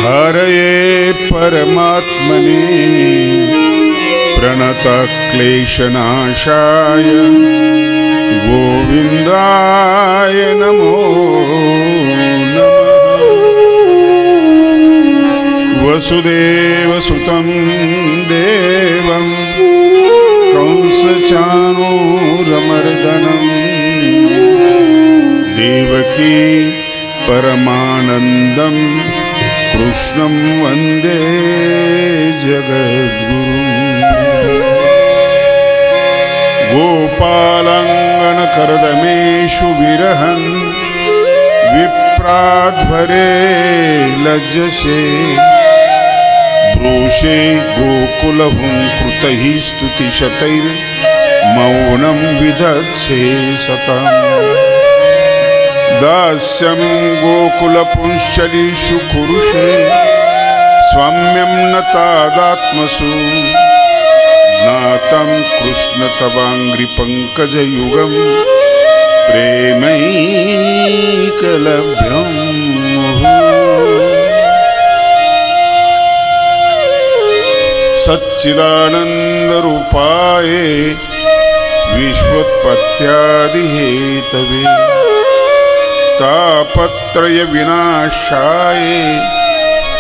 हरये परमात्मने प्रणतक्लेशनाशाय गोविन्दाय नमो नमः। वसुदेवसुतं देवं कंसचाणूरमर्दनं देवकी परमानन्दं कृष्णं वन्दे जगद्गुरुम्। गोपालाङ्गनकरदमेषु विरहन् विप्राध्वरे लज्जसे ब्रूषे गोकुलहुङ्कृतैः स्तुतिशतैर्मौनं विदधसे सतम्। दास्यं गोकुलपुंश्चलीषु कुरुषे स्वाम्यं न तादात्मसु ज्ञातं कृष्ण तवाङ्घ्रिपङ्कजयुगं प्रेमैकलभ्यं। सच्चिदानन्दरूपाय विश्वोत्पत्त्यादिहेतवे तापत्रय विनाशाय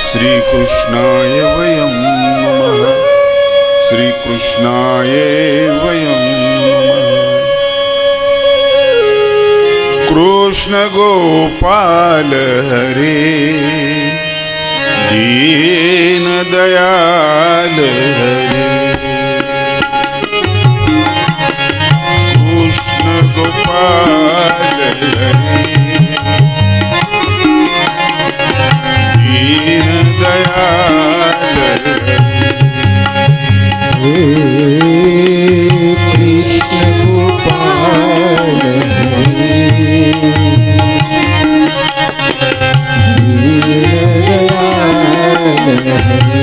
श्रीकृष्णाय वयं नमः। श्रीकृष्णाय वयं नमः। कृष्ण गोपाल हरे दीन दयाल हरे। कृष्ण गोपाल हरे दीन दयाल हरे। कृष्ण गोपाल हरे दीन दयाल हरे।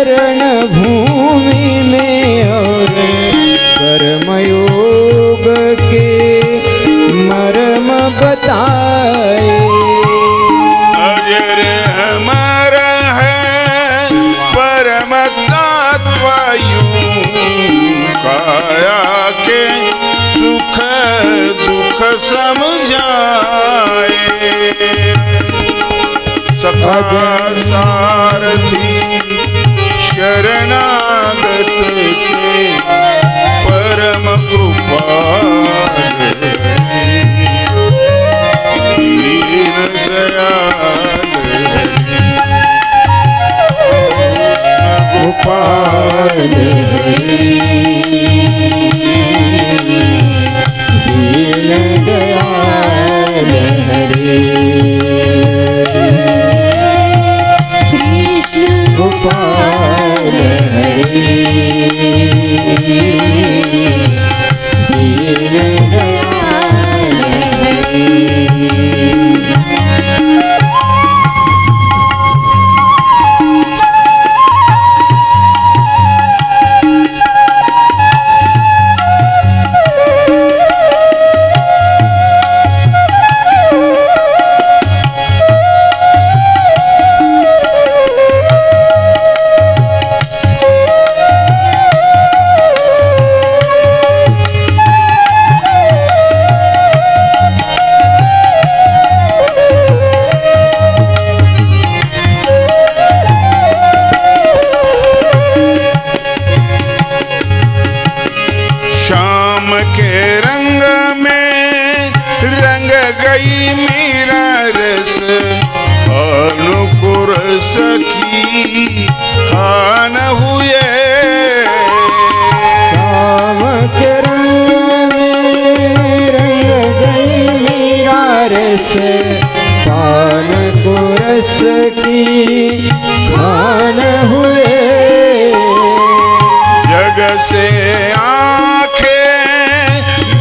रणभूमि में और कर्मयोग के मर्म बताए। अजर अमर है परम तत्व यूं काया के सुख दुख समझाए। सखा सारथी शरणागत के परम कृपाल दीन दयाल गोपाल दीन दयाल हरे। गोपाल हरे दीन दयाल हरे। गई मेरा रस खानो रस की खान हुए श्याम के रंग में रंग गई मेरा रस पान को रस की खान हुए जग से आंखें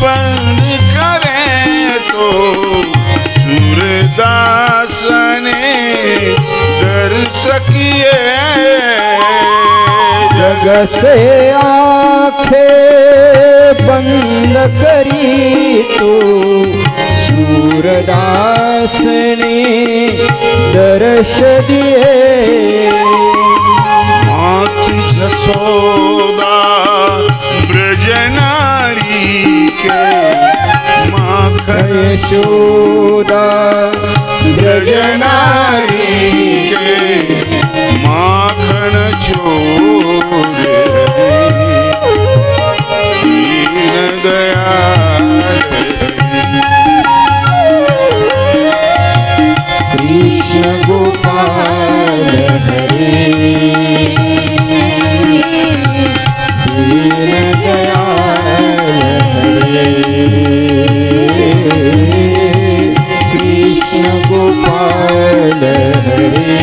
बंद करें तो सूरदास ने दर्श किए जग से आंखें बंद करी तो सूरदास ने दर्श दिए मात जसोदा ब्रजनारी के माखन यशोदा ब्रजनारी के माखन छोड़े दीन दयाल कृष्ण गोपाल हरे दीन दयाल हरे कृष्ण गोपाल हरे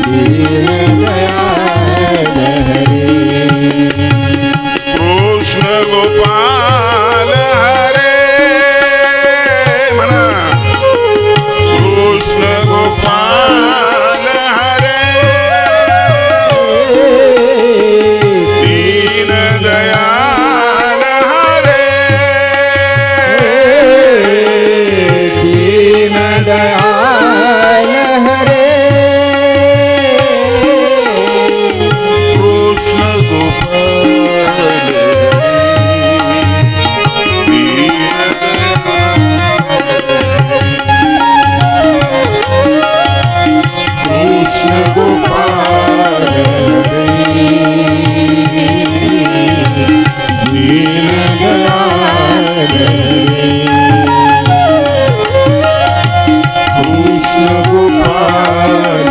दीन दयाल हरे कृष्ण गोपाल हरे म्हणा कृष्ण गोपाल हरे दीन दयाल हरे दीन दयाल हरे कृष्ण गोपाल कृष्ण गोपाल दीन दयाल कृष्ण गोपाल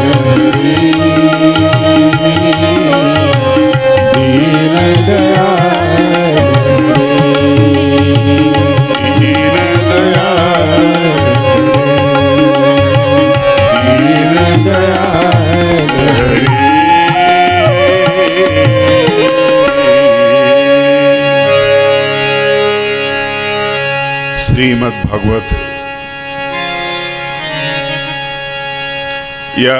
दीन दयाल दीन दयाल दीन दयाल श्रीमद् भागवत या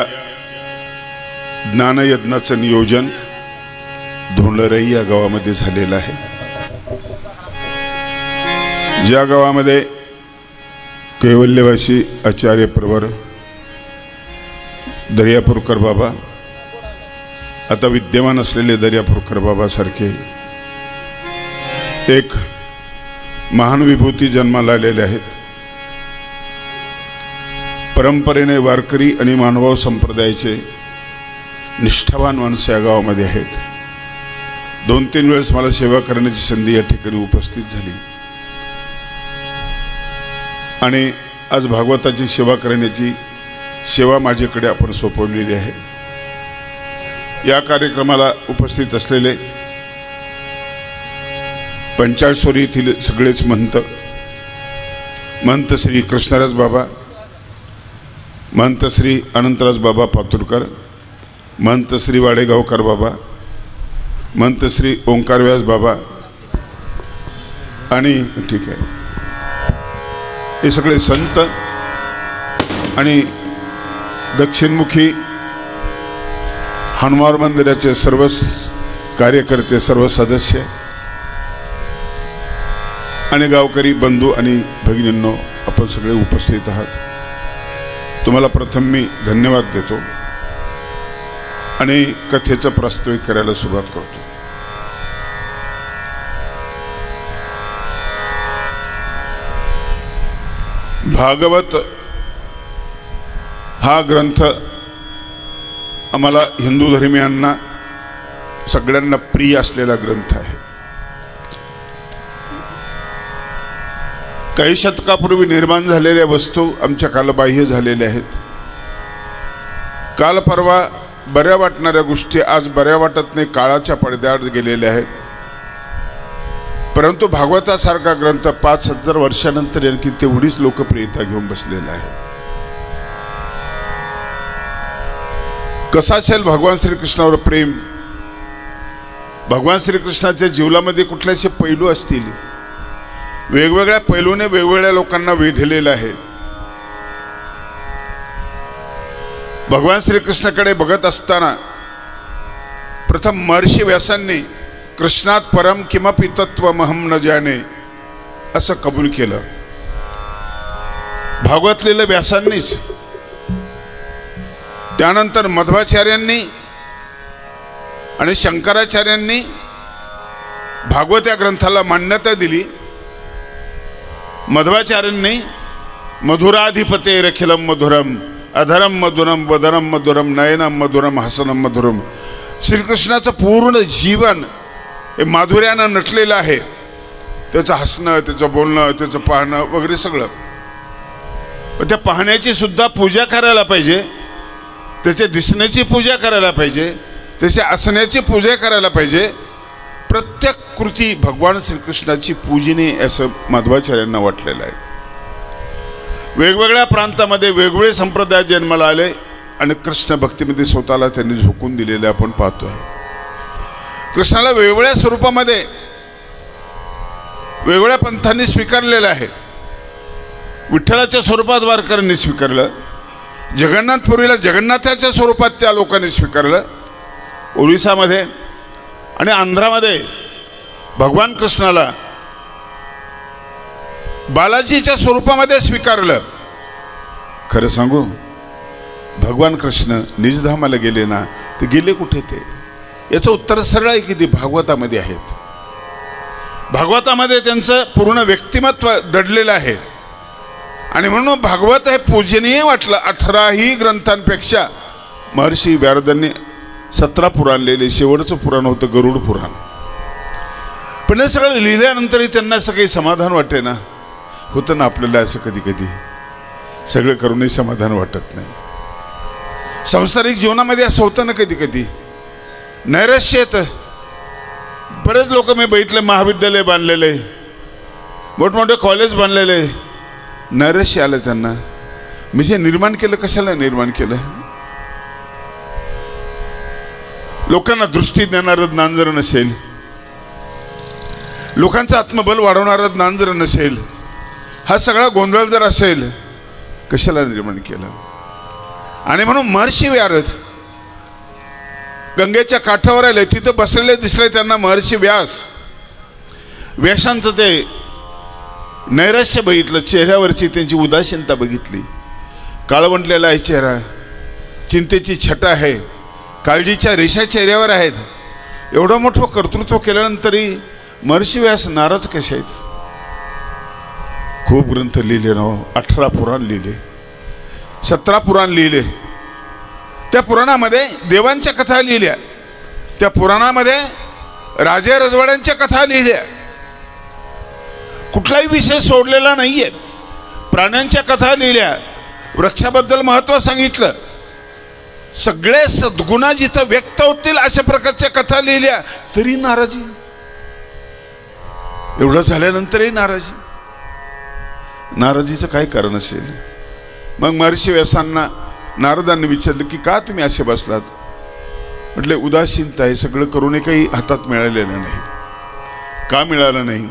ज्ञानयज्ञाचं नियोजन धोंडरई या गावामध्ये झालेलं आहे. ज्या गावामध्ये कैवल्यवासी आचार्य प्रवर दर्यापूरकर बाबा आता विद्यमान असलेले दर्यापूरकर बाबा सारखे एक महान विभूती जन्माला आलेले आहेत. परंपरेने वारकरी आणि मानवाव संप्रदायाचे निष्ठावान माणसं या गावामध्ये आहेत. 2-3 वेळेस मला सेवा करण्याची संधी या ठिकाणी उपस्थित झाली आणि आज भागवताची सेवा करण्याची सेवा माझ्याकडे आपण सोपवलेली आहे. या कार्यक्रमाला उपस्थित असलेले पंचाळसोरी येथील सगळेच महंत श्री कृष्णराज बाबा, महंत श्री अनंतराज बाबा पातुरकर, महंत श्री वाडेगावकर बाबा, महंत श्री ओंकार व्यास बाबा आणि ठीक आहे हे सगळे संत आणि दक्षिणमुखी हनुमान मंदिराचे सर्व कार्यकर्ते, सर्व सदस्य आणि गावकरी बंधू आणि भगिनींनो, आपण सगळे उपस्थित आहात. तुम्हाला प्रथम मी धन्यवाद देतो आणि कथेचं प्रास्ताविक करायला सुरुवात करतो. भागवत हा ग्रंथ आम्हाला हिंदू धर्मीयांना सगळ्यांना प्रिय असलेला ग्रंथ आहे. काही शतकापूर्वी निर्माण झालेल्या वस्तू आमच्या कालबाह्य झालेल्या आहेत. काल परवा बऱ्या वाटणाऱ्या गोष्टी आज बऱ्या वाटत नाही, काळाच्या पडद्याआड गेलेल्या आहेत. परंतु भागवतासारखा ग्रंथ 5000 वर्षानंतर आणखी तेवढीच लोकप्रियता घेऊन बसलेला आहे. कसा असेल भगवान श्रीकृष्णावर प्रेम? भगवान श्रीकृष्णाच्या जीवनामध्ये कुठल्याशे पैलू असतील, वेगवेगळ्या पैलूने वेगवेगळ्या लोकांना वेधलेलं आहे. भगवान श्रीकृष्णाकडे बघत असताना प्रथम महर्षी व्यासांनी कृष्णात परम किमपि तत्त्वमहं न जाने असं कबूल केलं. भागवतलेलं व्यासांनीच. त्यानंतर मध्वाचार्यांनी आणि शंकराचार्यांनी भागवत या ग्रंथाला मान्यता दिली. मध्वाचार्यांनी मधुराधिपतेरखिलम मधुरम अधरम मधुरम वदनम मधुरम नयनम मधुरम हसनम मधुरम. श्रीकृष्णाचं पूर्ण जीवन हे माधुर्यानं नटलेलं आहे. त्याचं हसणं, त्याचं बोलणं, त्याचं पाहणं वगैरे सगळं. पण त्या पाहण्याची सुद्धा पूजा करायला पाहिजे, त्याच्या दिसण्याची पूजा करायला पाहिजे, त्याच्या असण्याची पूजा करायला पाहिजे. प्रत्येक कृती भगवान श्रीकृष्णाची पूजनीय असं मध्वाचार्यांना वाटलेलं आहे. वेगवेगळ्या प्रांतामध्ये वेगवेगळे संप्रदाय जन्माला आले आणि कृष्ण भक्तीमध्ये स्वतःला त्यांनी झोकून दिलेले आपण पाहतोय. कृष्णाला वेगवेगळ्या स्वरूपामध्ये वेगवेगळ्या पंथांनी स्वीकारलेलं आहे. विठ्ठलाच्या स्वरूपात वारकऱ्यांनी स्वीकारलं, जगन्नाथपुरीला जगन्नाथाच्या स्वरूपात त्या लोकांनी स्वीकारलं, ओरिसामध्ये आणि आंध्रामध्ये भगवान कृष्णाला बालाजीच्या स्वरूपामध्ये स्वीकारलं. खरं सांगू, भगवान कृष्ण निजधामाला गेले ना, ते गेले कुठे? ते याचं उत्तर सरळ आहे की ते भागवतामध्ये आहेत. भागवतामध्ये त्यांचं पूर्ण व्यक्तिमत्व दडलेलं आहे आणि म्हणून भागवत हे पूजनीय वाटलं. 18ही ग्रंथांपेक्षा महर्षी व्यारदांनी 17 पुराण लिहिले. शेवटचं पुराण होतं गरुड पुराण. पण हे सगळं लिहिल्यानंतरही त्यांना असं काही समाधान वाटे ना. होतं ना आपल्याला असं कधी कधी, सगळं करूनही समाधान वाटत नाही. सांसारिक जीवनामध्ये असं होतं ना कधी कधी, नैराश्य येतं. बरेच लोक मी बघितले, महाविद्यालय बांधलेले, मोठमोठे कॉलेज बांधलेले, नैराश्य आलं त्यांना. मी जे निर्माण केलं कशाला निर्माण केलं? लोकांना दृष्टी देणारं ज्ञान जर नसेल, लोकांचं आत्मबल वाढवणारं ज्ञान जर नसेल, हा सगळा गोंधळ जर असेल, कशाला निर्माण केलं? आणि म्हणून महर्षी व्यारद गंगेच्या काठावर आले, तिथं बसलेले दिसले त्यांना महर्षी व्यास. व्यासांचं ते नैराश्य बघितलं, चेहऱ्यावरची त्यांची उदासीनता बघितली. काळवंटलेला आहे चेहरा, चिंतेची छटा आहे, काळजीच्या रेषा चेहऱ्यावर आहेत. एवढं मोठं कर्तृत्व केल्यानंतरही महर्षी व्यास नाराज कसे आहेत? खूप ग्रंथ लिहिले ना, 18 पुराण लिहिले, 17 पुराण लिहिले. त्या पुराणामध्ये देवांच्या कथा लिहिल्या, त्या पुराणामध्ये राजे रजवाड्यांच्या कथा लिहिल्या. कुठलाही विषय सोडलेला नाहीये. प्राण्यांच्या कथा लिहिल्या, वृक्षाबद्दल महत्त्व सांगितलं. सगळे सद्गुणा जिथं व्यक्त होतील अशा प्रकारच्या कथा लिहिल्या. तरी नाराजी. एवढं झाल्यानंतरही नाराजी. नाराजीचं काय कारण असेल? मग महर्षी व्यासांना नारदांनी विचारलं की का तुम्ही असे बसलात? म्हटले उदासीनता आहे, सगळं करूनही काही हातात मिळालेलं नाही. का मिळालं नाही?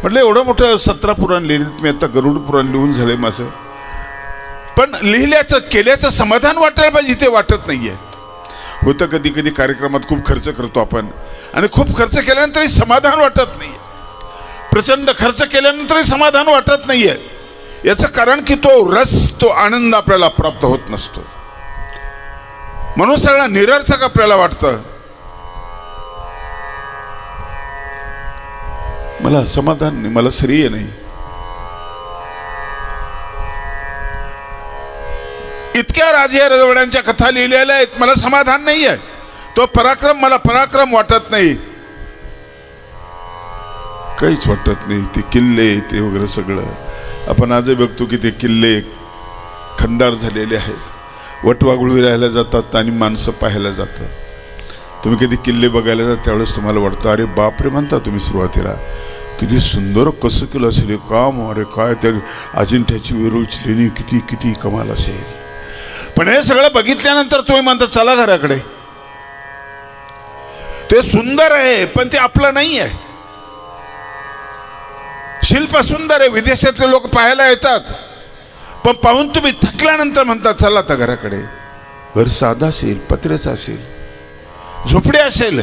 म्हटलं एवढं मोठं 17 पुराण लिहिलं मी, आता गरुड पुराण लिहून झालंय माझं, पण लिहिल्याचं केल्याचं समाधान वाटायला पाहिजे, ते वाटत नाहीये. होतं कधी कधी कार्यक्रमात खूप खर्च करतो आपण, आणि खूप खर्च केल्यानंतरही समाधान वाटत नाहीये. प्रचंड खर्च केल्यानंतरही समाधान वाटत नाहीये. याचं कारण की तो रस, तो आनंद आपल्याला प्राप्त होत नसतो. म्हणून सगळं निरर्थक आपल्याला वाटतं. मला समाधान नाही, मला श्रेय नाही. इतक्या राजे रजवाड्यांच्या कथा लिहिलेल्या आहेत, मला समाधान नाही आहे. तो पराक्रम, मला पराक्रम वाटत नाही. काहीच वाटत नाही. ते किल्ले ते वगैरे सगळं आपण आजही बघतो की ते किल्ले खंडार झालेले आहेत. वटवाघुळी राहायला जातात आणि माणसं पाहायला जातात. तुम्ही कधी किल्ले बघायला जाता त्यावेळेस तुम्हाला वाटतं अरे बापरे म्हणता तुम्ही सुरुवातीला किती सुंदर कसं केलं असेल हे काम, अरे काय त्या अजिंठ्याची वेरूळची लेणी किती किती कमाल असेल. पण हे सगळं बघितल्यानंतर तुम्ही म्हणता चला घराकडे. ते सुंदर आहे पण ते आपलं नाही आहे. शिल्प सुंदर आहे, विदेशातले लोक पाहायला येतात, पण पाहून तुम्ही थकल्यानंतर म्हणता चला आता घराकडे. घर साधा असेल, पत्र्याचं असेल, झोपडी असेल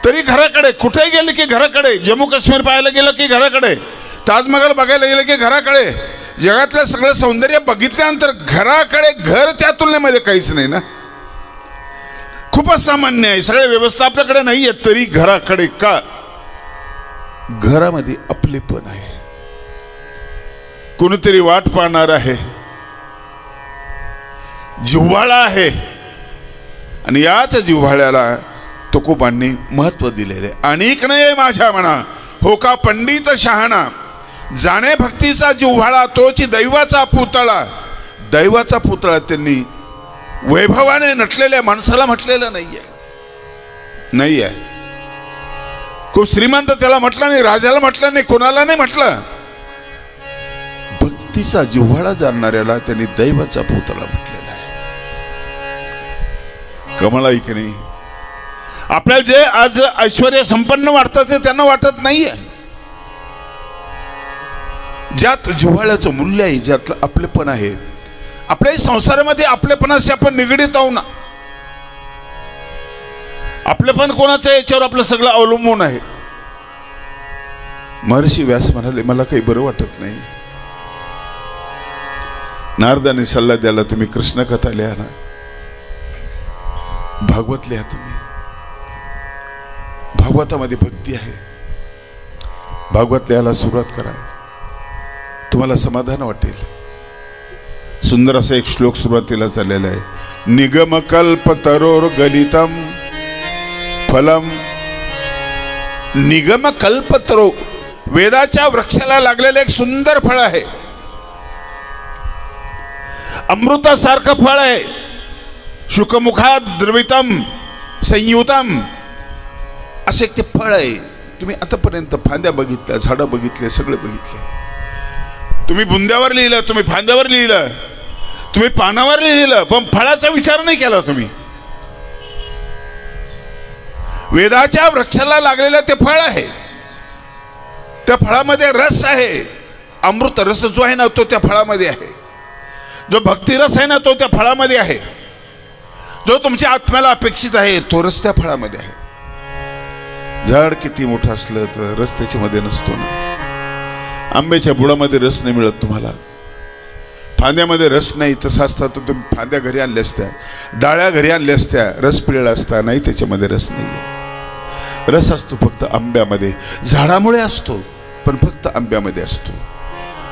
तरी घराकडे. कुठे गेले की घराकडे. जम्मू काश्मीर पाहायला गेलं की घराकडे. ताजमहल बघायला गेलं की घराकडे. जगातलं सगळं सौंदर्य बघितल्यानंतर घराकडे. घर त्या तुलनेमध्ये काहीच नाही ना, खूपच सामान्य आहे. सगळ्या व्यवस्था आपल्याकडे नाही आहे तरी घराकडे का. घरामध्ये आपलेपण आहे, कोणीतरी वाट पाहणार आहे, जिव्हाळा आहे. आणि याच जिव्हाळ्याला तुकोबांनी महत्व दिलेले. अनेक नाही माझ्या म्हणा हो का पंडित शहाणा, जाणे भक्तीचा जिव्हाळा तोची दैवाचा पुतळा. दैवाचा पुतळा त्यांनी वैभवाने नटलेल्या माणसाला म्हटलेलं नाही आहे. खूप श्रीमंत त्याला म्हटलं नाही, राजाला म्हटलं नाही, कोणाला नाही म्हटलं. भक्तीचा जिव्हाळा जाणणाऱ्याला त्यांनी दैवाचा पुतळा म्हटलेला आहे. कमला की नाही. आपल्याला जे आज ऐश्वर्य संपन्न वाटतं ते त्यांना वाटत नाहीये. ज्यात जिव्हाळ्याचं मूल्य आहे, ज्यात आपलेपण आहे. आपल्याही संसारामध्ये आपलेपणाशी आपण निगडीत आहो ना. आपलेपण कोणाचं आहे याच्यावर आपलं सगळं अवलंबून आहे. महर्षी व्यास म्हणाले मला काही बरं वाटत नाही. नारदाने सल्ला द्यायला तुम्ही कृष्ण कथा लिहा ना, भागवत लिहा. तुम्ही भागवतामध्ये भक्ती आहे, भागवत लिहायला सुरुवात करा, तुम्हाला समाधान वाटेल. सुंदर असा एक श्लोक सुरुवातीला चाललेला आहे. निगम कल्प तरोर गलितम फलम. निगम कल्प तरो, वेदाच्या वृक्षाला लागलेलं एक सुंदर फळ आहे. अमृतासारखं फळ आहे. शुकमुखात द्रवितम संयुतम असे एक ते फळ आहे. तुम्ही आतापर्यंत फांद्या बघितल्या, झाडं बघितले, सगळं बघितले. तुम्ही बुंद्यावर लिहिलं, तुम्ही फांद्यावर लिहिलं, तुम्ही पानावर लिहिलं, पण फळाचा विचार नाही केला तुम्ही. वेदाच्या वृक्षाला लागलेलं ते फळ आहे. त्या फळामध्ये रस आहे. अमृत रस जो आहे ना तो त्या फळामध्ये आहे. जो भक्ती रस आहे ना तो त्या फळामध्ये आहे. जो तुमच्या आत्म्याला अपेक्षित आहे तो रस त्या फळामध्ये आहे. झाड किती मोठं असलं तर रस त्याच्यामध्ये नसतो ना. आंब्याच्या बुडामध्ये रस नाही मिळत तुम्हाला, फांद्यामध्ये रस नाही. तसं असता तर तुम्ही फांद्या घरी आणल्या असत्या, डाळ्या घरी आणल्या असत्या, रस पिळला असता. नाही, त्याच्यामध्ये रस नाही आहे. रस असतो फक्त आंब्यामध्ये. झाडामुळे असतो पण फक्त आंब्यामध्ये असतो.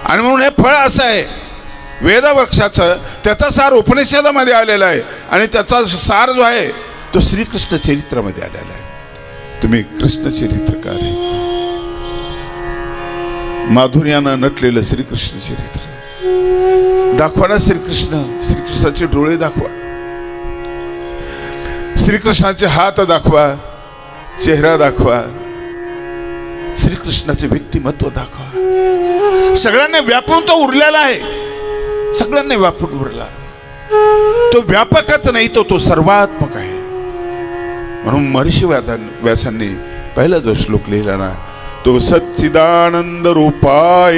आणि म्हणून हे फळ असं आहे वेदवृक्षाचं. त्याचा सार उपनिषदामध्ये आलेला आहे आणि त्याचा सार जो आहे तो श्रीकृष्ण चरित्रामध्ये आलेला आहे. तुम्ही कृष्ण चरित्रकार आहेत, माधुर्यानं नटलेलं श्रीकृष्ण चरित्र दाखवा ना. श्रीकृष्णाचे डोळे दाखवा, श्रीकृष्णाचे हात दाखवा, चेहरा दाखवा, श्रीकृष्णाचे व्यक्तिमत्व दाखवा. सगळ्यांना व्यापून तो उरलेला आहे. सगळ्यांना व्यापून उरला. तो व्यापकच नाही, तो सर्वात्मक आहे. म्हणून महर्षी व्यासांनी पहिला जो श्लोक लिहिला ना तो सच्चिदानंद रूपाय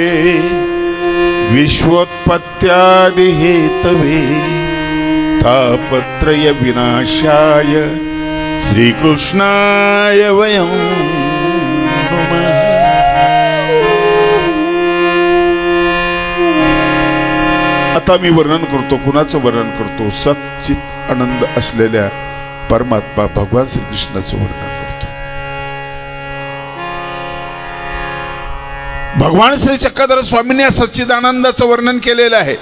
विश्वोत्पत्त्यादि हेतवे तापत्रय विनाशाय श्रीकृष्णाय वयं नमः. आता मी वर्णन करतो, कुणाचं वर्णन करतो? सच्चित आनंद असलेल्या परमात्मा भगवान श्रीकृष्णाचं वर्णन करतो. भगवान श्री चक्रधर स्वामींनी या सच्चिदानंदाचं वर्णन केलेलं आहे.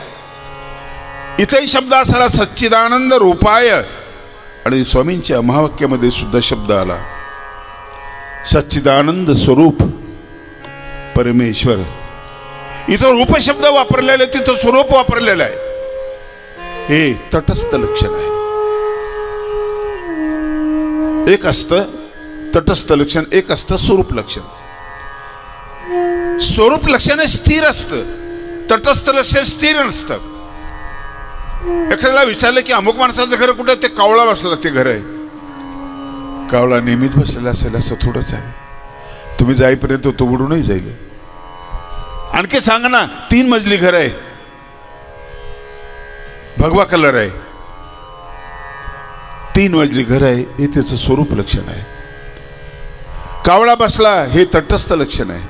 इथेही शब्द असा सच्चिदानंद रूपाय, आणि स्वामींच्या महावाक्यामध्ये सुद्धा शब्द आला सच्चिदानंद स्वरूप. परमेश्वर. इथं रूप शब्द वापरलेला, तिथं स्वरूप वापरलेलं आहे. हे तटस्थ लक्षण आहे. एक असतं तटस्थ लक्षण, एक असतं स्वरूप लक्षण. स्वरूप लक्षण स्थिर असतं, तटस्थ लक्षण स्थिर नसतं. एखाद्याला विचारलं की अमुक माणसाचं घर कुठं, ते कावळा बसला ते घर आहे. कावळा नेहमीच बसलेला असेल असं थोडंच आहे. तुम्ही जाईपर्यंत तो उडूनही जाईल. आणखी सांगा ना, 3 मजली घर आहे, भगवा कलर आहे, 3 मजली घर आहे, हे त्याचं स्वरूप लक्षण आहे. कावळा बसला हे तटस्थ लक्षण आहे.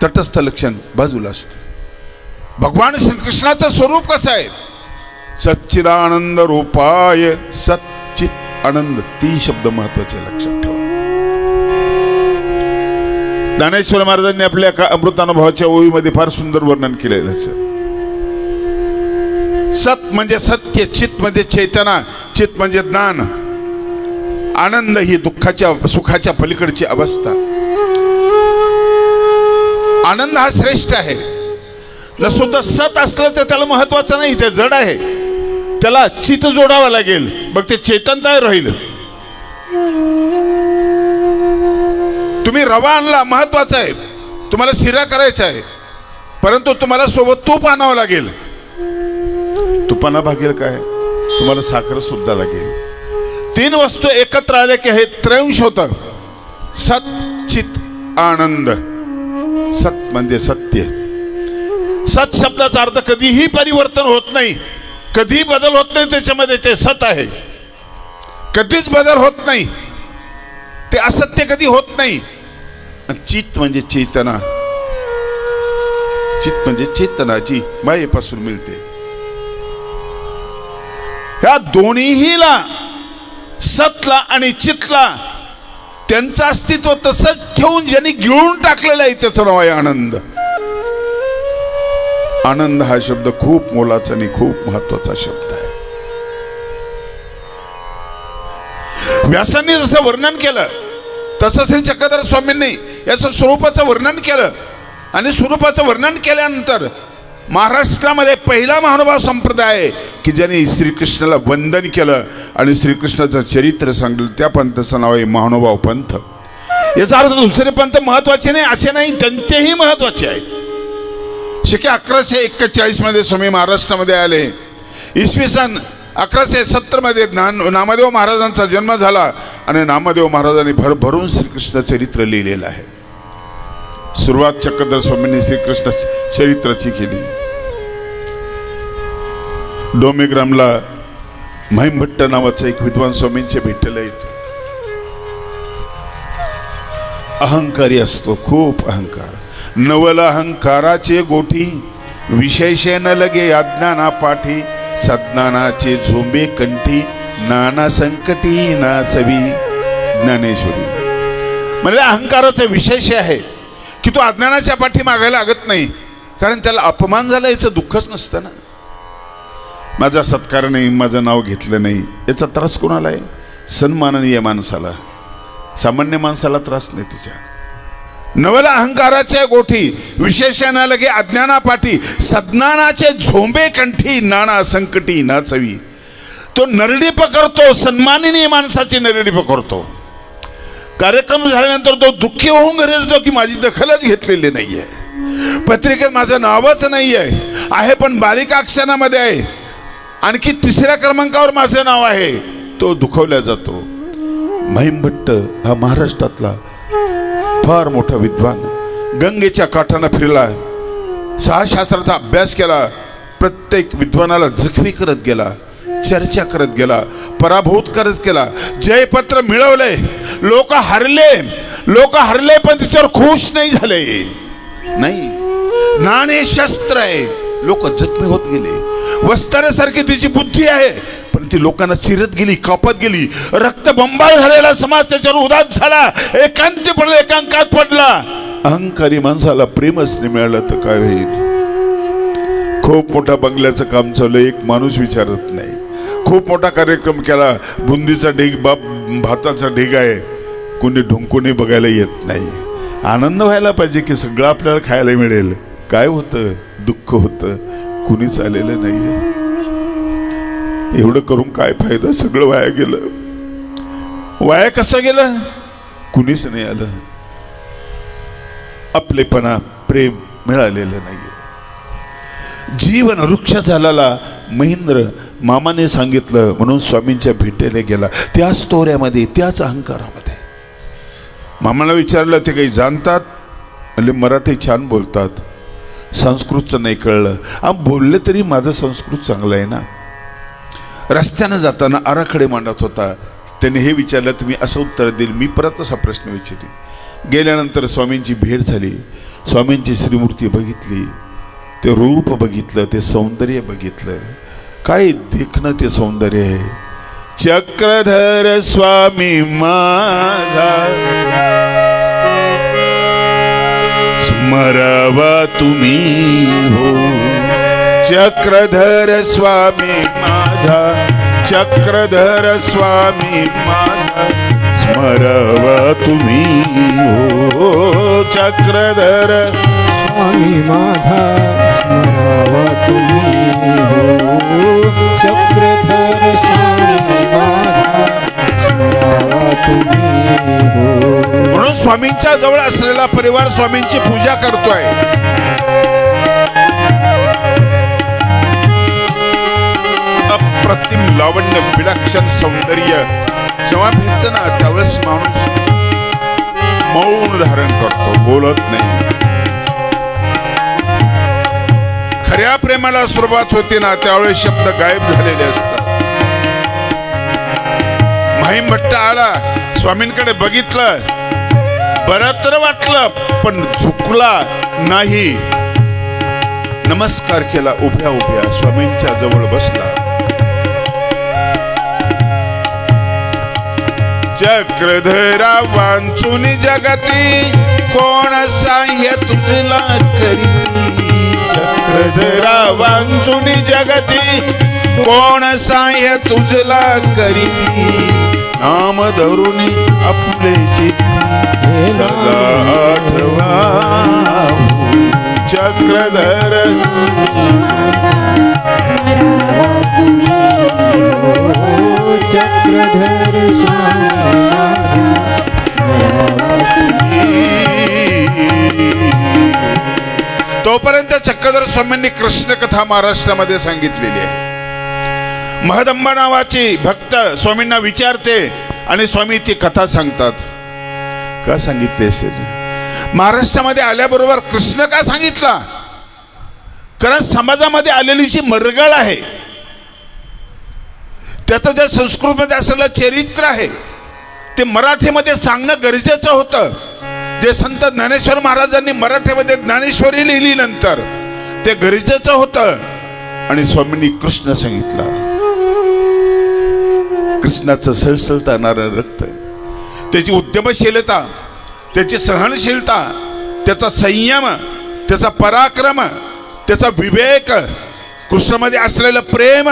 तटस्थ लक्षण बाजूला असतं. भगवान श्रीकृष्णाचं स्वरूप कसं आहे? सच्चिदानंद रूपाय सच्चित आनंद. 3 शब्द महत्वाचे लक्षात ठेवा. ज्ञानेश्वर महाराजांनी आपल्या अमृतानुभवाच्या ओळीमध्ये फार सुंदर वर्णन केलेलं आहे. सत म्हणजे सत्य, चित म्हणजे चेतना, चित म्हणजे ज्ञान, आनंद ही दुःखाच्या सुखाच्या पलीकडची अवस्था. आनंद हा श्रेष्ठ आहे. सुद्धा सत असलं तर त्याला महत्वाचं नाही, ते जड आहे. त्याला चित जोडावं लागेल, मग ते चेतनता राहील. तुम्ही रवा आणला, महत्वाचा आहे, तुम्हाला शिरा करायचा आहे, परंतु तुम्हाला सोबत तूप आणावं लागेल. तुपाना भागेल काय? तुम्हाला साखर सुद्धा लागेल. 3 वस्तू एकत्र आल्या की हे त्रयंश होतं. सत चित आनंद. सत म्हणजे सत्य. सत शब्दाचा अर्थ कधीही परिवर्तन होत नाही, कधी बदल होत नाही, त्याच्यामध्ये ते सत आहे. कधीच बदल होत नाही, ते असत्य कधी होत नाही. चित म्हणजे चेतना. चित म्हणजे चेतनाची मायेपासून मिळते. ह्या दोन्हीला, सतला आणि चितला, त्यांचं अस्तित्व तसंच ठेवून ज्यांनी गिळून टाकलेलं आहे त्याचं नाव आहे आनंद. आनंद हा शब्द खूप मोलाचा आणि खूप महत्वाचा शब्द आहे. व्यासांनी जसं वर्णन केलं तसं श्री चक्रधर स्वामींनी याचं स्वरूपाचं वर्णन केलं. आणि स्वरूपाचं वर्णन केल्यानंतर महाराष्ट्रामध्ये पहिला महानुभाव संप्रदाय आहे की ज्यांनी श्रीकृष्णाला वंदन केलं आणि श्रीकृष्णाचं चरित्र सांगितलं. त्या पंथाचं नाव आहे महानुभाव पंथ. याचा अर्थ दुसरे पंथ महत्वाचे नाही असे नाही, त्यांचेही महत्वाचे आहेत. शके 1141 मध्ये स्वामी महाराष्ट्रामध्ये आले. इसवी सन 1170 मध्ये नामदेव महाराजांचा जन्म झाला आणि नामदेव महाराजांनी भरभरून श्रीकृष्ण चरित्र लिहिलेलं आहे. सुरुवात चक्रधर स्वामींनी श्रीकृष्ण चरित्राची केली. डोमेग्रामला महिमभट्ट नावाचा एक विद्वान स्वामींचे भेटला येतो. अहंकारी असतो, खूप अहंकार. नवल अहंकाराचे गोठी, विशेषण लगे अज्ञाना पाठी, सज्ञानाचे झोंबे कंठी, नाना संकटी नाचवी. ज्ञानेश्वरी म्हणजे अहंकाराचा विशेष आहे की तो अज्ञानाच्या पाठी मागायला लागत नाही, कारण त्याला अपमान झाला याचं दुःखच नसतं ना. माझा सत्कार नाही, माझं नाव घेतलं नाही, याचा त्रास कोणाला आहे? सन्माननीय माणसाला. सामान्य माणसाला त्रास नाही तिच्या. नवल अहंकाराच्या गोठी, विशेषण लगे अज्ञाना पाठी, सज्ञानाचे झोंबे कंठी, नाना संकटी नाचवी. तो नरडी पकडतो, सन्माननीय माणसाची नरडी पकडतो. कार्यक्रम झाल्यानंतर तो दुःखी होऊन घरी येतो की माझी दखलच घेतलेली नाहीये, पत्रिकेत माझं नावच नाही आहे पण बारीक अक्षरामध्ये आहे, आणखी 3ऱ्या क्रमांकावर माझं नाव आहे. तो दुखवला जातो. महिमभट्ट हा महाराष्ट्रातला फार मोठा विद्वान, गंगेच्या काठानं फिरला, 6 शास्त्राचा अभ्यास केला, प्रत्येक विद्वानाला जखमी करत गेला, चर्चा करत गेला, पराभूत करत गेला, जयपत्र मिळवले. लोक हरले पण तिच्यावर खुश नाही झाले. नाही, नाणे शस्त्र आहे, लोक जखमी होत गेले. वस्त्रासारखी तिची बुद्धी आहे पण ती लोकांना चिरत गेली, कापत गेली. रक्तबंबाळ झालेला समाज त्याच्यावर उदास झाला, एकांकात पडला. अहंकारी माणसाला प्रेमच नाही मिळालं तर काय होईल? खूप मोठा बंगल्याचं काम चालू, एक माणूस विचारत नाही. खूप मोठा कार्यक्रम केला, बुंदीचा ढीग, भाताचा ढीग आहे, कोणी ढुंकूनही बघायला येत नाही. आनंद व्हायला पाहिजे की सगळं आपल्याला खायला मिळेल. काय होतं? दुःख होतं, कुणीच आलेलं नाहीये. एवढं करून काय फायदा? सगळं वाया गेलं. वाया कसं गेलं? कुणीच नाही आलं. आपलेपणा, प्रेम मिळालेलं नाहीये. जीवन वृक्ष झालेला महेंद्र मामाने सांगितलं म्हणून स्वामींच्या भेटेला गेला. त्याच तोऱ्यामध्ये, त्याच अहंकारामध्ये. मामाला विचारलं, ते काही जाणतात? म्हणजे मराठी छान बोलतात, संस्कृतचं नाही कळलं. बोलले तरी माझं संस्कृत चांगलं आहे ना. रस्त्यानं जाताना आराखडे मांडत होता. त्याने हे विचारलं तर मी असं उत्तर देईल. मी परत असा प्रश्न विचारले. गेल्यानंतर स्वामींची भेट झाली. स्वामींची श्रीमूर्ती बघितली, ते रूप बघितलं, ते सौंदर्य बघितलं. काय देखणं ते सौंदर्य आहे. चक्रधर स्वामी माझा स्मरावा तुम्ही हो. चक्रधर स्वामी माझा, चक्रधर स्वामी माझा स्मरावा तुम्ही हो. चक्रधर स्वामी माझा स्मरावा तुम्ही हो. चक्रधर स्वामी माझा स्मरावा तुम्ही हो. म्हणून स्वामींच्या जवळ असलेला परिवार स्वामींची पूजा करतोय. अप्रतिम लावण्य, विलक्षण सौंदर्य जेव्हा भेटतं ना, त्यावेळेस माणूस मौन धारण करतो, बोलत नाही. खऱ्या प्रेमाला सुरुवात होते ना, त्यावेळेस शब्द गायब झालेले असतात. महिम भट्ट आला, स्वामींकडे बघितलं, बरं तर वाटलं, पण झुकला नाही. नमस्कार केला, उभ्या उभ्या स्वामींच्या जवळ बसला. चक्रधरा वांचून जगती कोण साह्य तुझला करीती. चक्रधरा वांचून जगती कोण साह्य तुझला करीती. नाम धरून आपले चित्ती सदा आठवा. चक्रधर चक्रधर तोपर्यंत चक्रधर स्वामींनी कृष्ण कथा महाराष्ट्रामध्ये सांगितलेली आहे. महदंबा नावाची भक्त स्वामींना विचारते आणि स्वामी ती कथा सांगतात. का सांगितली असेल? महाराष्ट्रामध्ये आल्याबरोबर कृष्ण का सांगितला? कारण समाजामध्ये आलेली जी मरगळ आहे, त्याचं जे संस्कृतमध्ये असलेलं चरित्र आहे, ते मराठीमध्ये सांगणं गरजेचं होतं. जे संत ज्ञानेश्वर महाराजांनी मराठीमध्ये ज्ञानेश्वरी लिहिली नंतर, ते गरजेचं होतं. आणि स्वामींनी कृष्ण सांगितला. कृष्णाचं सळसळतानारं रक्त, त्याची उद्यमशीलता, त्याची सहनशीलता, त्याचा संयम, त्याचा पराक्रम, त्याचा विवेक, कृष्णामध्ये असलेलं प्रेम,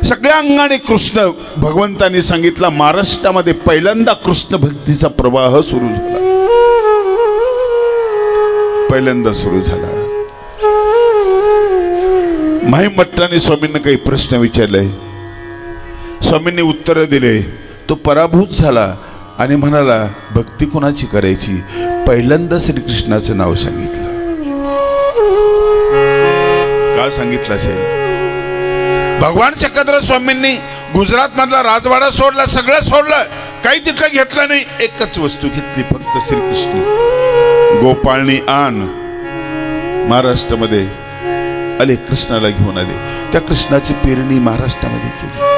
सगळ्या अंगाने कृष्ण भगवंतांनी सांगितला. महाराष्ट्रामध्ये पहिल्यांदा कृष्ण भक्तीचा प्रवाह सुरू झाला, पहिल्यांदा सुरू झाला. महिम भट्टाने स्वामींना काही प्रश्न विचारले, स्वामींनी उत्तर दिले. तो पराभूत झाला आणि म्हणाला, भक्ती कोणाची करायची? पहिल्यांदा श्रीकृष्णाचं नाव सांगितलं. का सांगितलं असेल? भगवान चक्रधर स्वामींनी गुजरात मधला राजवाडा सोडला, सगळं सोडलं, काही तिथलं घेतलं नाही. एकच वस्तू घेतली, फक्त श्रीकृष्ण. गोपाळनी आण. महाराष्ट्रामध्ये आले, कृष्णाला घेऊन आले. त्या कृष्णाची पेरणी महाराष्ट्रामध्ये केली.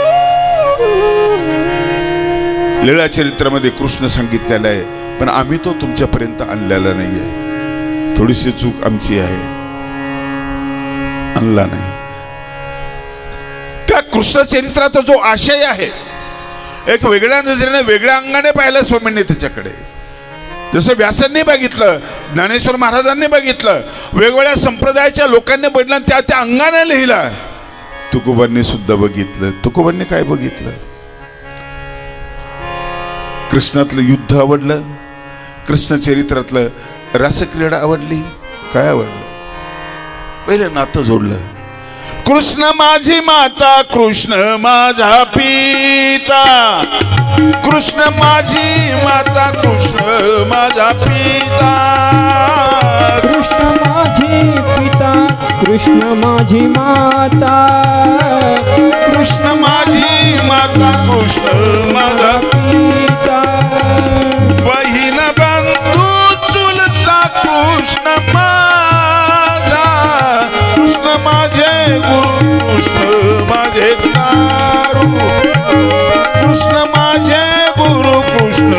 लीळा चरित्रामध्ये कृष्ण सांगितलेला आहे, पण आम्ही तो तुमच्यापर्यंत आणलेला नाहीये. थोडीशी चूक आमची आहे, आणला नाही. त्या कृष्ण चरित्राचा जो आशय आहे, एक वेगळ्या नजरेने, वेगळ्या अंगाने पाहिलं स्वामींनी त्याच्याकडे. जसं व्यासांनी बघितलं, ज्ञानेश्वर महाराजांनी बघितलं, वेगवेगळ्या संप्रदायाच्या लोकांनी बघितलं, त्या त्या अंगाने लिहिला. तुकोबांनी सुद्धा बघितलं. तुकोबांनी काय बघितलं? कृष्णातलं युद्ध आवडलं, कृष्ण चरित्रातलं रसक्रीडा आवडली? काय आवडलं? पहिलं नातं जोडलं. कृष्ण माझी माता, कृष्ण माझा पिता, कृष्ण माझी माता, कृष्ण माझा पिता, कृष्ण माझी पिता, कृष्ण माझी माता, कृष्ण माझी माता, कृष्ण माझा पिता, बहीण बंधू चुलता कृष्ण माझा, कृष्ण माझे गुरु, कृष्ण माझे तारू, कृष्ण माझे गुरु, कृष्ण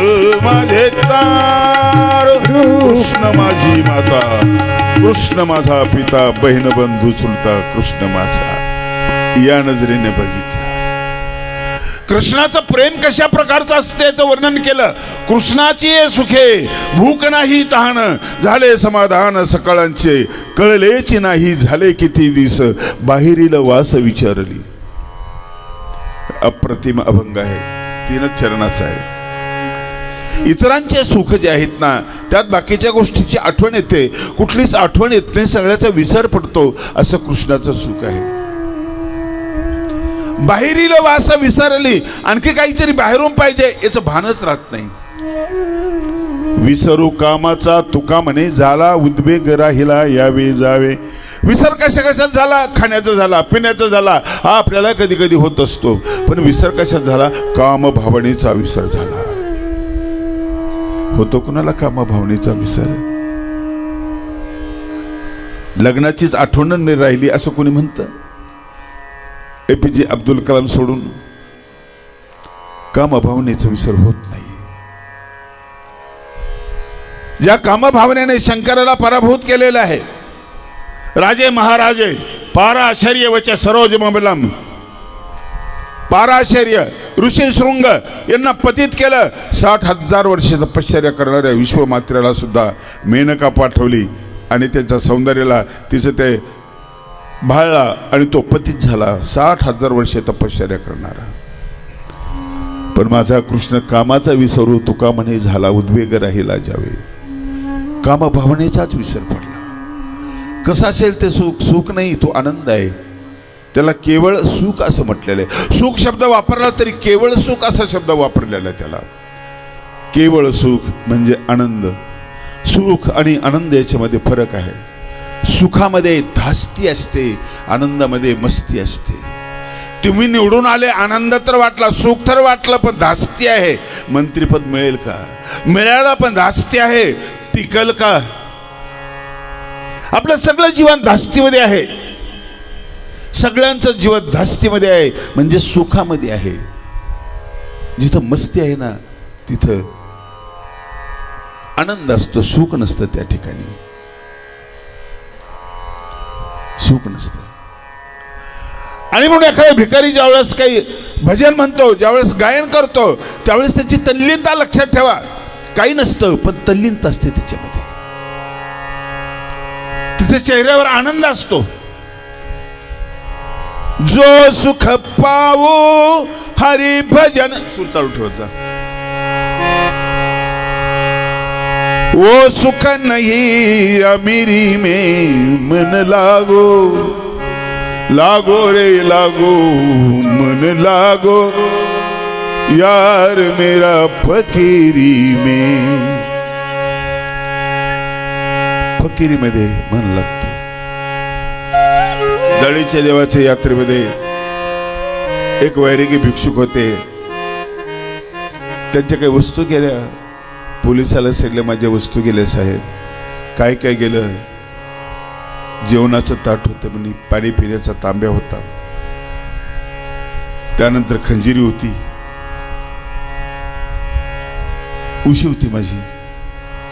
माझे तारू, कृष्ण माझी माता, कृष्ण माझा पिता, बहीण बंधू चुलता कृष्ण माझा. या नजरेने बघितलं कृष्णाचं प्रेम कशा प्रकारचं असते याचं वर्णन केलं. कृष्णाची सुखे भूक नाही तहान, झाले समाधान सकळांचे, कळलेची नाही झाले किती दिस, बाहेरील वास विचारली. अप्रतिम अभंग आहे, 3च चरणाचा आहे. इतरांचे सुख जे आहेत ना, त्यात बाकीच्या गोष्टीची आठवण येते, कुठलीच आठवण येत नाही, सगळ्याचा विसर पडतो. असं कृष्णाचं सुख आहे. बाहेरील वास विसरली, आणखी काहीतरी बाहेरून पाहिजे याचं भानच राहत नाही. विसरू कामाचा तुका म्हणे, झाला उद्वेग राहिला यावे जावे. विसर कशात झाला? खाण्याचा झाला, पिण्याचा झाला, हा आपल्याला कधी कधी होत असतो. पण विसर कशात झाला? काम भावनेचा विसर झाला. होतो कुणाला काम भावनेचा विसर? लग्नाचीच आठवण नाही राहिली असं कोणी म्हणतं? APJ अब्दुल कलाम सोडून कामभावनेचा विसर होत नाही. ज्या कामभावनेने शंकराला पराभूत केलेला आहे, राजे महाराजे पाराशर्य वच सरोज ममलम, पाराशर्य ऋषी शृंग यांना पतित केलं. 60,000 वर्ष तपश्चर्या करणाऱ्या विश्वमात्रेला सुद्धा मेनका पाठवली आणि त्यांच्या सौंदर्याला तिचं ते भाळला आणि तो पतित झाला. 60,000 वर्ष तपश्चर्या करणारा. पण माझा कृष्ण कामाचा विसरू तुका म्हणे, झाला उद्वेग राहिला जावे. कामभावनेचाच विसर पडला. कसं असेल ते सुख? सुख नाही, तो आनंद आहे. त्याला केवळ सुख असं म्हटलेलं आहे. सुख शब्द वापरला तरी केवळ सुख असा शब्द वापरलेला आहे. त्याला केवळ सुख म्हणजे आनंद. सुख आणि आनंद याच्यामध्ये फरक आहे. सुखामध्ये धास्ती असते, आनंदामध्ये मस्ती असते. तुम्ही निवडून आले, आनंद तर वाटला, सुख तर वाटलं, पण धास्ती आहे. मंत्रीपद मिळेल का? मिळालं, पण धास्ती आहे. टिकल का? आपलं सगळं जीवन धास्तीमध्ये आहे. सगळ्यांचं जीवन धास्तीमध्ये आहे, म्हणजे सुखामध्ये आहे. जिथं मस्ती आहे ना, तिथं आनंद असतो, सुख नसतं. त्या ठिकाणी सुख नसतं. आणि म्हणून एखाद्या भिकारी ज्यावेळेस काही भजन म्हणतो, ज्यावेळेस गायन करतो, त्यावेळेस त्याची तल्लीनता लक्षात ठेवा. काही नसतं, पण तल्लीनता असते त्याच्यामध्ये. तिच्या चेहऱ्यावर आनंद असतो. जो सुख पावो हरि भजन, सूर चालू ठेवायचा. वो सुख नहीं अमीरी में मन लागो, लागो रे लागो मन लागो, यार मेरा फकीरी में. फकीरी मध्ये मन लागतं. जळीच्या देवाच्या यात्रेमध्ये एक वैरागी भिक्षुक होते. त्यांच्या काही वस्तू गेल्या. पोलिसाला सांगितलं, माझ्या वस्तू गेल्या साहेब. काय काय गेलं? जेवणाचं ताट होतं, म्हणजे पाणी पिण्याचा तांब्या होता, त्यानंतर खंजिरी होती, उशी होती माझी.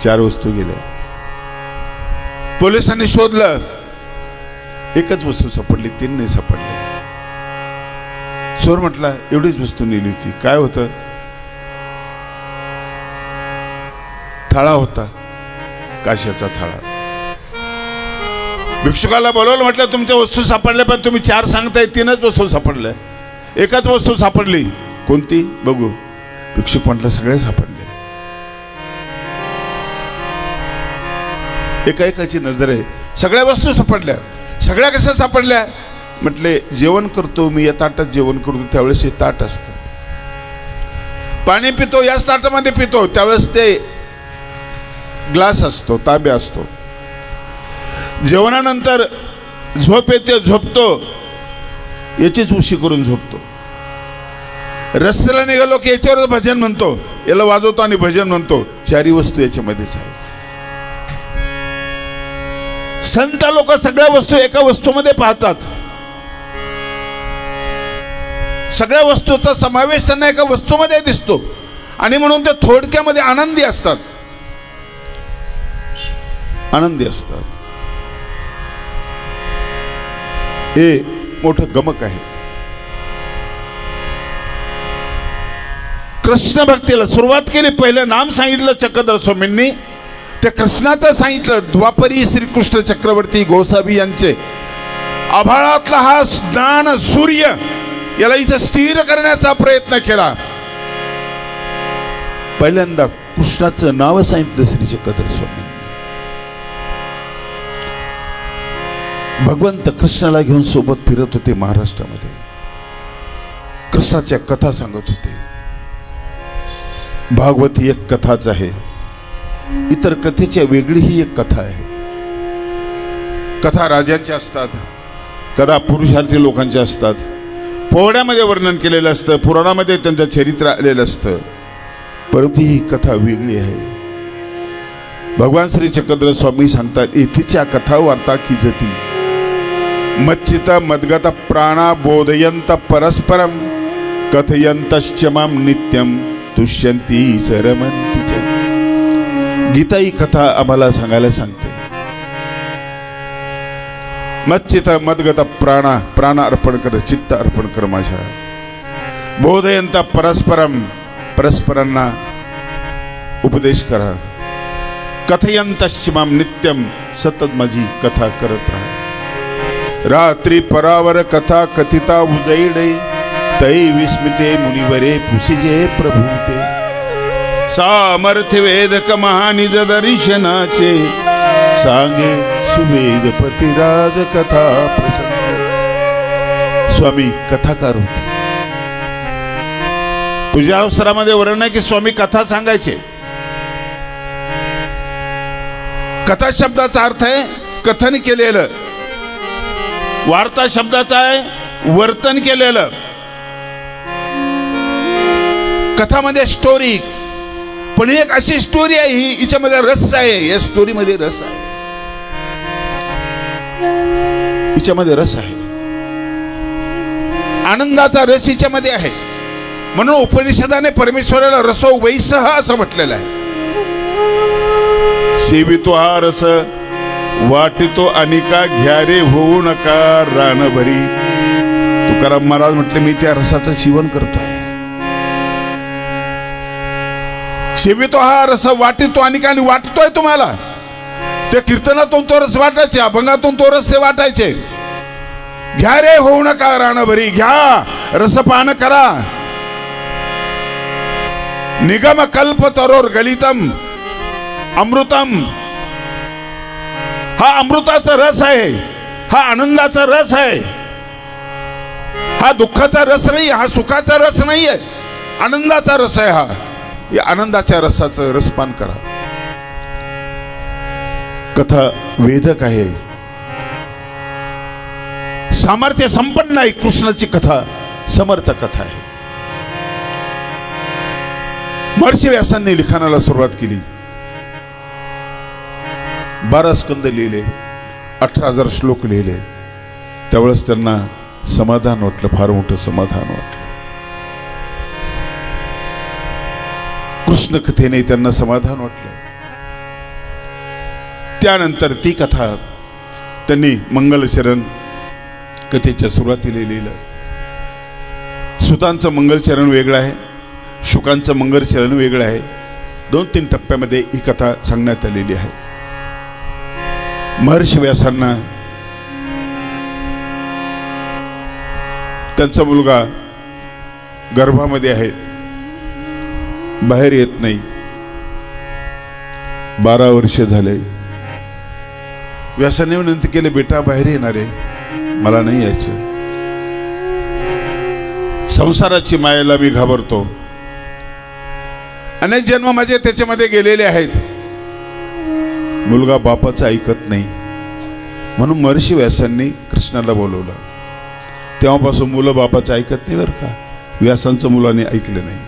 4 वस्तू गेल्या. पोलिसांनी शोधलं, एकच वस्तू सापडली, 3 नाही सापडले. चोर म्हटला, एवढीच वस्तू नेली होती. काय होतं? थाळा होता, काश्याचा थाळा. भिक्षुकाला बोलवलं, म्हटलं तुमच्या वस्तू सापडल्या, पण तुम्ही 4 सांगताय, 3च वस्तू सापडल्या. एकच वस्तू सापडली, कोणती बघू? भिक्षुक म्हटलं, सगळे सापडले. एकाएकाची नजर आहे. सगळ्या वस्तू सापडल्या. सगळ्या कशा सापडल्या म्हटले, जेवण करतो मी, या ताटात जेवण करतो त्यावेळेस हे ताट असतं. पाणी पितो याच ताटामध्ये पितो त्यावेळेस ते ग्लास असतो, तांब्या असतो. जेवणानंतर झोप येते, झोपतो, याचीच उशी करून झोपतो. रस्त्याला निघालो की याच्यावरच भजन म्हणतो, याला वाजवतो आणि भजन म्हणतो. चारी वस्तू याच्यामध्येच आहेत. संत लोक सगळ्या वस्तू एका वस्तूमध्ये पाहतात. सगळ्या वस्तूचा समावेश त्यांना एका वस्तूमध्ये दिसतो आणि म्हणून ते थोडक्यामध्ये आनंदी असतात. आनंदी असतात. हे मोठं गमक आहे. कृष्ण भक्तीला सुरुवात केली. पहिलं नाम सांगितलं चक्रधर स्वामींनी, त्या कृष्णाचं सांगितलं. द्वापरी श्रीकृष्ण चक्रवर्ती गोसावी यांचे आभाळातला हा ज्ञान सूर्य याला इथे स्थिर करण्याचा प्रयत्न केला. पहिल्यांदा कृष्णाचं नाव सांगितलं श्री चक्रधर स्वामींनी. भगवंत कृष्णाला घेऊन सोबत फिरत होते महाराष्ट्रामध्ये. कृष्णाच्या कथा सांगत होते. भागवती एक कथाच आहे, इतर कथेच्या वेगळी ही एक कथा आहे. कथा राजांच्या असतात, कथा पुरुषार्थी लोकांच्या असतात. पोवाड्यामध्ये वर्णन केलेलं असतं, पुराणामध्ये त्यांचं चरित्र आलेलं असतं. परंतु ही कथा वेगळी आहे. भगवान श्री चक्रधर स्वामी सांगतात, येथीच्या कथा वार्ता की जती मच्चित मद्गत प्राणा बोधयंत परस्परम कथयंतश्च माम नित्यम तुष्यंती रमंती च. गीता ही कथा आम्हाला सांगायला सांगते. मच्चित मद्गत प्राणा, प्राण अर्पण कर, चित्त अर्पण कर माझ्या. बोधयंत परस्परम, परस्परांना उपदेश करा. कथयंतश्च माम नित्यम, सतत माझी कथा करत राहा. रात्री परावर कथा कथिता उजैडे, तै विस्मिते मुनिवरे पुसिजे प्रभूते. सामर्थ्य वेदक महानिज दर्शनाचे, सांगे सुवेदपतिराज कथा प्रसंग. स्वामी कथाकार होते. पूजावसरामध्ये वर्णन आहे की स्वामी कथा सांगायचे. कथा शब्दाचा अर्थ आहे कथन केलेलं. वार्ता शब्दाचा आहे वर्तन केलेलं. कथामध्ये स्टोरी, पण एक अशी स्टोरी आहे ही, हिच्यामध्ये रस आहे. या स्टोरीमध्ये रस आहे, हिच्यामध्ये रस आहे. आनंदाचा रस हिच्यामध्ये आहे. म्हणून उपनिषदाने परमेश्वराला रसो वैसह असं म्हटलेलं आहे. सेवितो हा रस वाटितो अनिका, घ्या रे होऊ नका रानभरी. तुकाराम महाराज म्हटले, मी त्या रसाचं सेवन करतोय. सेवितो हा रस वाटितो अनिका, आणि वाटतोय तुम्हाला. त्या कीर्तनातून तो रस वाटायचे, अभंगातून तो रस ते वाटायचे. घ्या रे होऊ नका रानभरी, घ्या रसपान करा. निगम कल्प तरोर गलितम अमृतम. हा अमृताचा रस आहे, हा आनंदाचा रस आहे. हा दुःखाचा रस नाही, हा सुखाचा रस नाही आहे, आनंदाचा रस आहे. हा या आनंदाच्या रसाचं रसपान करा. कथा वेदक आहे, सामर्थ्य संपन्न आहे. कृष्णाची कथा समर्थ कथा आहे. महर्षी व्यासांनी लिखाणाला सुरुवात केली. 12 स्कंद लिहिले, 18,000 श्लोक लिहिले. त्यावेळेस त्यांना समाधान वाटलं, फार मोठं समाधान वाटलं. कृष्ण कथेने त्यांना समाधान वाटलं. त्यानंतर ती कथा त्यांनी मंगलचरण कथेच्या सुरुवातीला लिहिलं. सुतांचं मंगलचरण वेगळं आहे, शुकांचं मंगलचरण वेगळं आहे. 2-3 टप्प्यामध्ये ही कथा सांगण्यात आलेली आहे. महर्षी व्यासांना त्यांचा मुलगा गर्भामध्ये आहे, बाहेर येत नाही. 12 वर्ष झाले. व्यासाने विनंती केली, बेटा बाहेर येणार आहे, मला नाही यायचं. संसाराची मायेला मी घाबरतो. अनेक जन्म माझे त्याच्यामध्ये गेलेले आहेत. मुलगा बापाचं ऐकत नाही म्हणून महर्षी व्यासांनी कृष्णाला बोलवलं. तेव्हापासून मुलं बापाचं ऐकत नाही बरं का. व्यासांचं मुलाने ऐकलं नाही.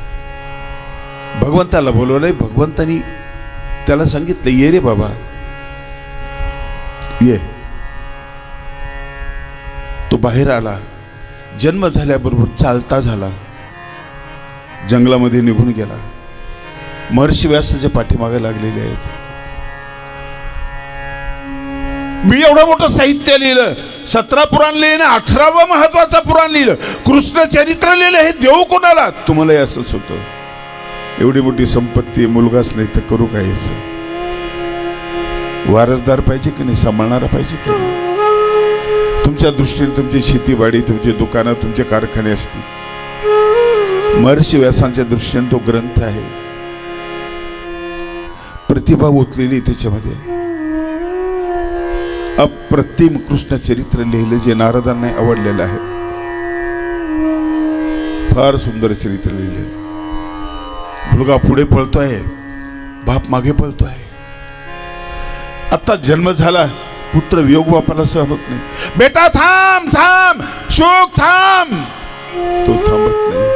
भगवंताला बोलवलंय. भगवंतानी त्याला सांगितलं, ये रे बाबा ये. तो बाहेर आला. जन्म झाल्याबरोबर चालता झाला, जंगलामध्ये निघून गेला. महर्षी व्यासाच्या पाठीमागे लागलेले आहेत. मी एवढं मोठं साहित्य लिहिलं, 17 पुराण लिहिलं, 18वं महत्वाचं पुराण लिहिलं, कृष्ण चरित्र लिहिलं, हे देऊ कोणाला? तुम्हालाही असंच होतं. एवढी मोठी संपत्ती, मुलगाच नाही तर करू काय? वारसदार पाहिजे की नाही? सांभाळणारा पाहिजे की नाही? तुमच्या दृष्टीने तुमची शेतीवाडी, तुमची दुकानं, तुमचे कारखाने असतील. महर्षी व्यासांच्या दृष्टीने तो ग्रंथ आहे. प्रतिभा ओतलेली त्याच्यामध्ये. अप्रतिम कृष्ण चरित्र लिहिलं, जे नारदांना आवडलेलं आहे. फार सुंदर चरित्र लिहिले. मुलगा पुढे पळतोय, बाप मागे पळतोय. आता जन्म झाला, पुत्र वियोग बापाला सहन होत नाही. बेटा थांब थांब, शुक थांब. तो थांबत नाही.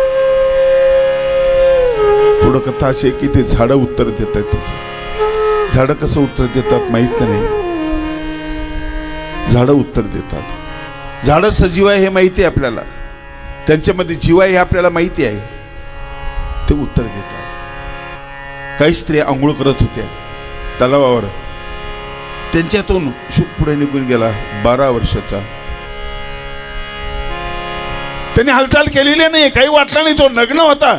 पुढं कथा अशी की ते झाडं उत्तर देतात. तिचं झाडं कसं उत्तर देतात माहित नाही. झाडं उत्तर देतात. झाडं सजीव आहे हे माहिती आहे आपल्याला, त्यांच्यामध्ये जीव आहे हे आपल्याला माहिती आहे. ते उत्तर देतात. काही स्त्रिया आंघोळ करत होत्या तलावावर. त्यांच्यातून शुक पुढे निघून गेला, 12 वर्षाचा. त्यांनी हालचाल केलेली नाही, काही वाटलं नाही. तो नग्न होता,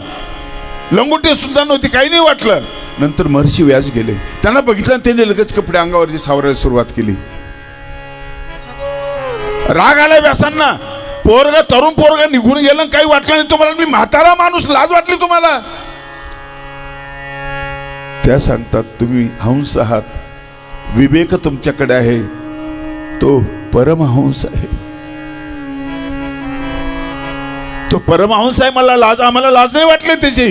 लंगोटी सुद्धा नव्हती, काही नाही वाटलं. नंतर महर्षी व्यास गेले, त्यांना बघितलं, त्यांनी लगेच कपडे अंगावरची सावरायला सुरुवात केली. राग आलाय व्यासांना. पोरगा, तरुण पोरगा निघून गेलं, काही वाटलं नाही तुम्हाला? मी म्हातारा माणूस, लाज वाटली तुम्हाला? त्या सांगतात, तुम्ही हंस आहात, विवेक तुमच्याकडे आहे, तो परमहंस आहे. तो परमहंस आहे. आम्हाला लाज नाही वाटली त्याची.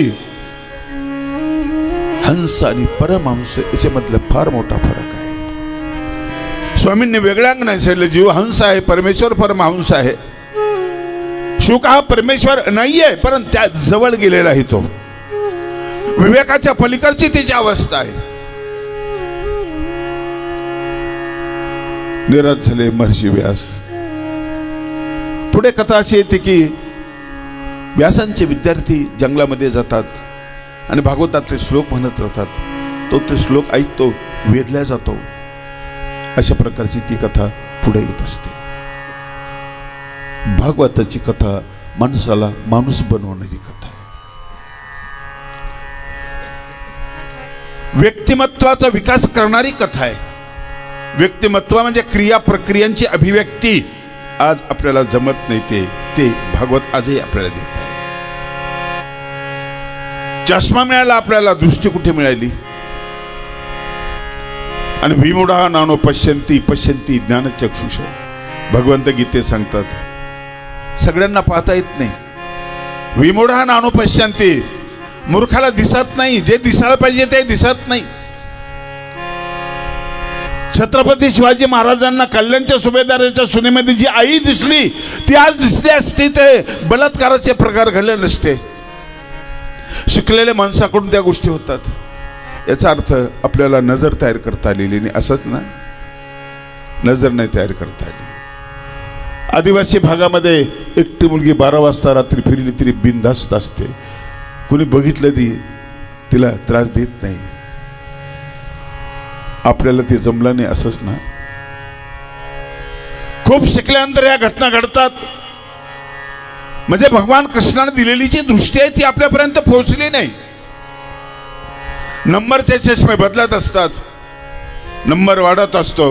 हंस आणि परमहंस याच्यामधला फार मोठा फरक आहे. स्वामींनी वेगळ्या अंगाने सांगितलं, जीव हंस आहे, परमेश्वर परमहंस आहे. शुक हा परमेश्वर नाहीये, परंतु त्या जवळ गेलेला आहे. तो विवेकाच्या पलीकडची त्याची अवस्था आहे. निराश झाले महर्षी व्यास. पुढे कथा अशी येते की व्यासांचे विद्यार्थी जंगलामध्ये जातात आणि भागवतातले श्लोक म्हणत राहतात. तो ते श्लोक ऐकतो, वेधल्या जातो. अशा प्रकारची ती कथा पुढे येत असते. भागवताची कथा माणसाला माणूस बनवणारी कथा आहे. व्यक्तिमत्वाचा विकास करणारी कथा आहे. व्यक्तिमत्व म्हणजे क्रिया प्रक्रियांची अभिव्यक्ती. आज आपल्याला जमत नाही ते भागवत आजही आपल्याला देत आहे. चष्मा मिळाला आपल्याला, दृष्टी कुठे मिळाली? आणि विमूढा नानो पश्यंती पश्यंती ज्ञानचक्षुष. भगवंत गीतेत सांगतात, सगळ्यांना पाहता येत नाही. विमूढा नानो पश्यंती, मूर्खाला दिसत नाही. जे दिसायला पाहिजे ते दिसत नाही. छत्रपती शिवाजी महाराजांना कल्याणच्या सुभेदाराच्या सुनेमध्ये जी आई दिसली, ती आज दिसली असती ते बलात्काराचे प्रकार घडले नसते. शिकलेल्या माणसाकडून त्या गोष्टी होतात. याचा अर्थ आपल्याला नजर तयार करता आलेली नाही, असंच ना? नजर नाही तयार करता आली. आदिवासी भागामध्ये एकटी मुलगी 12 वाजता रात्री फिरली तरी बिनधास्त असते. कुणी बघितलं ती तिला त्रास देत नाही. आपल्याला ते जमलं नाही, असंच ना? खूप शिकल्यानंतर या घटना घडतात. म्हणजे भगवान कृष्णाने दिलेली जी दृष्टी आहे ती आपल्यापर्यंत पोहोचली नाही. नंबरचे चष्मे बदलत असतात, नंबर वाढत असतो.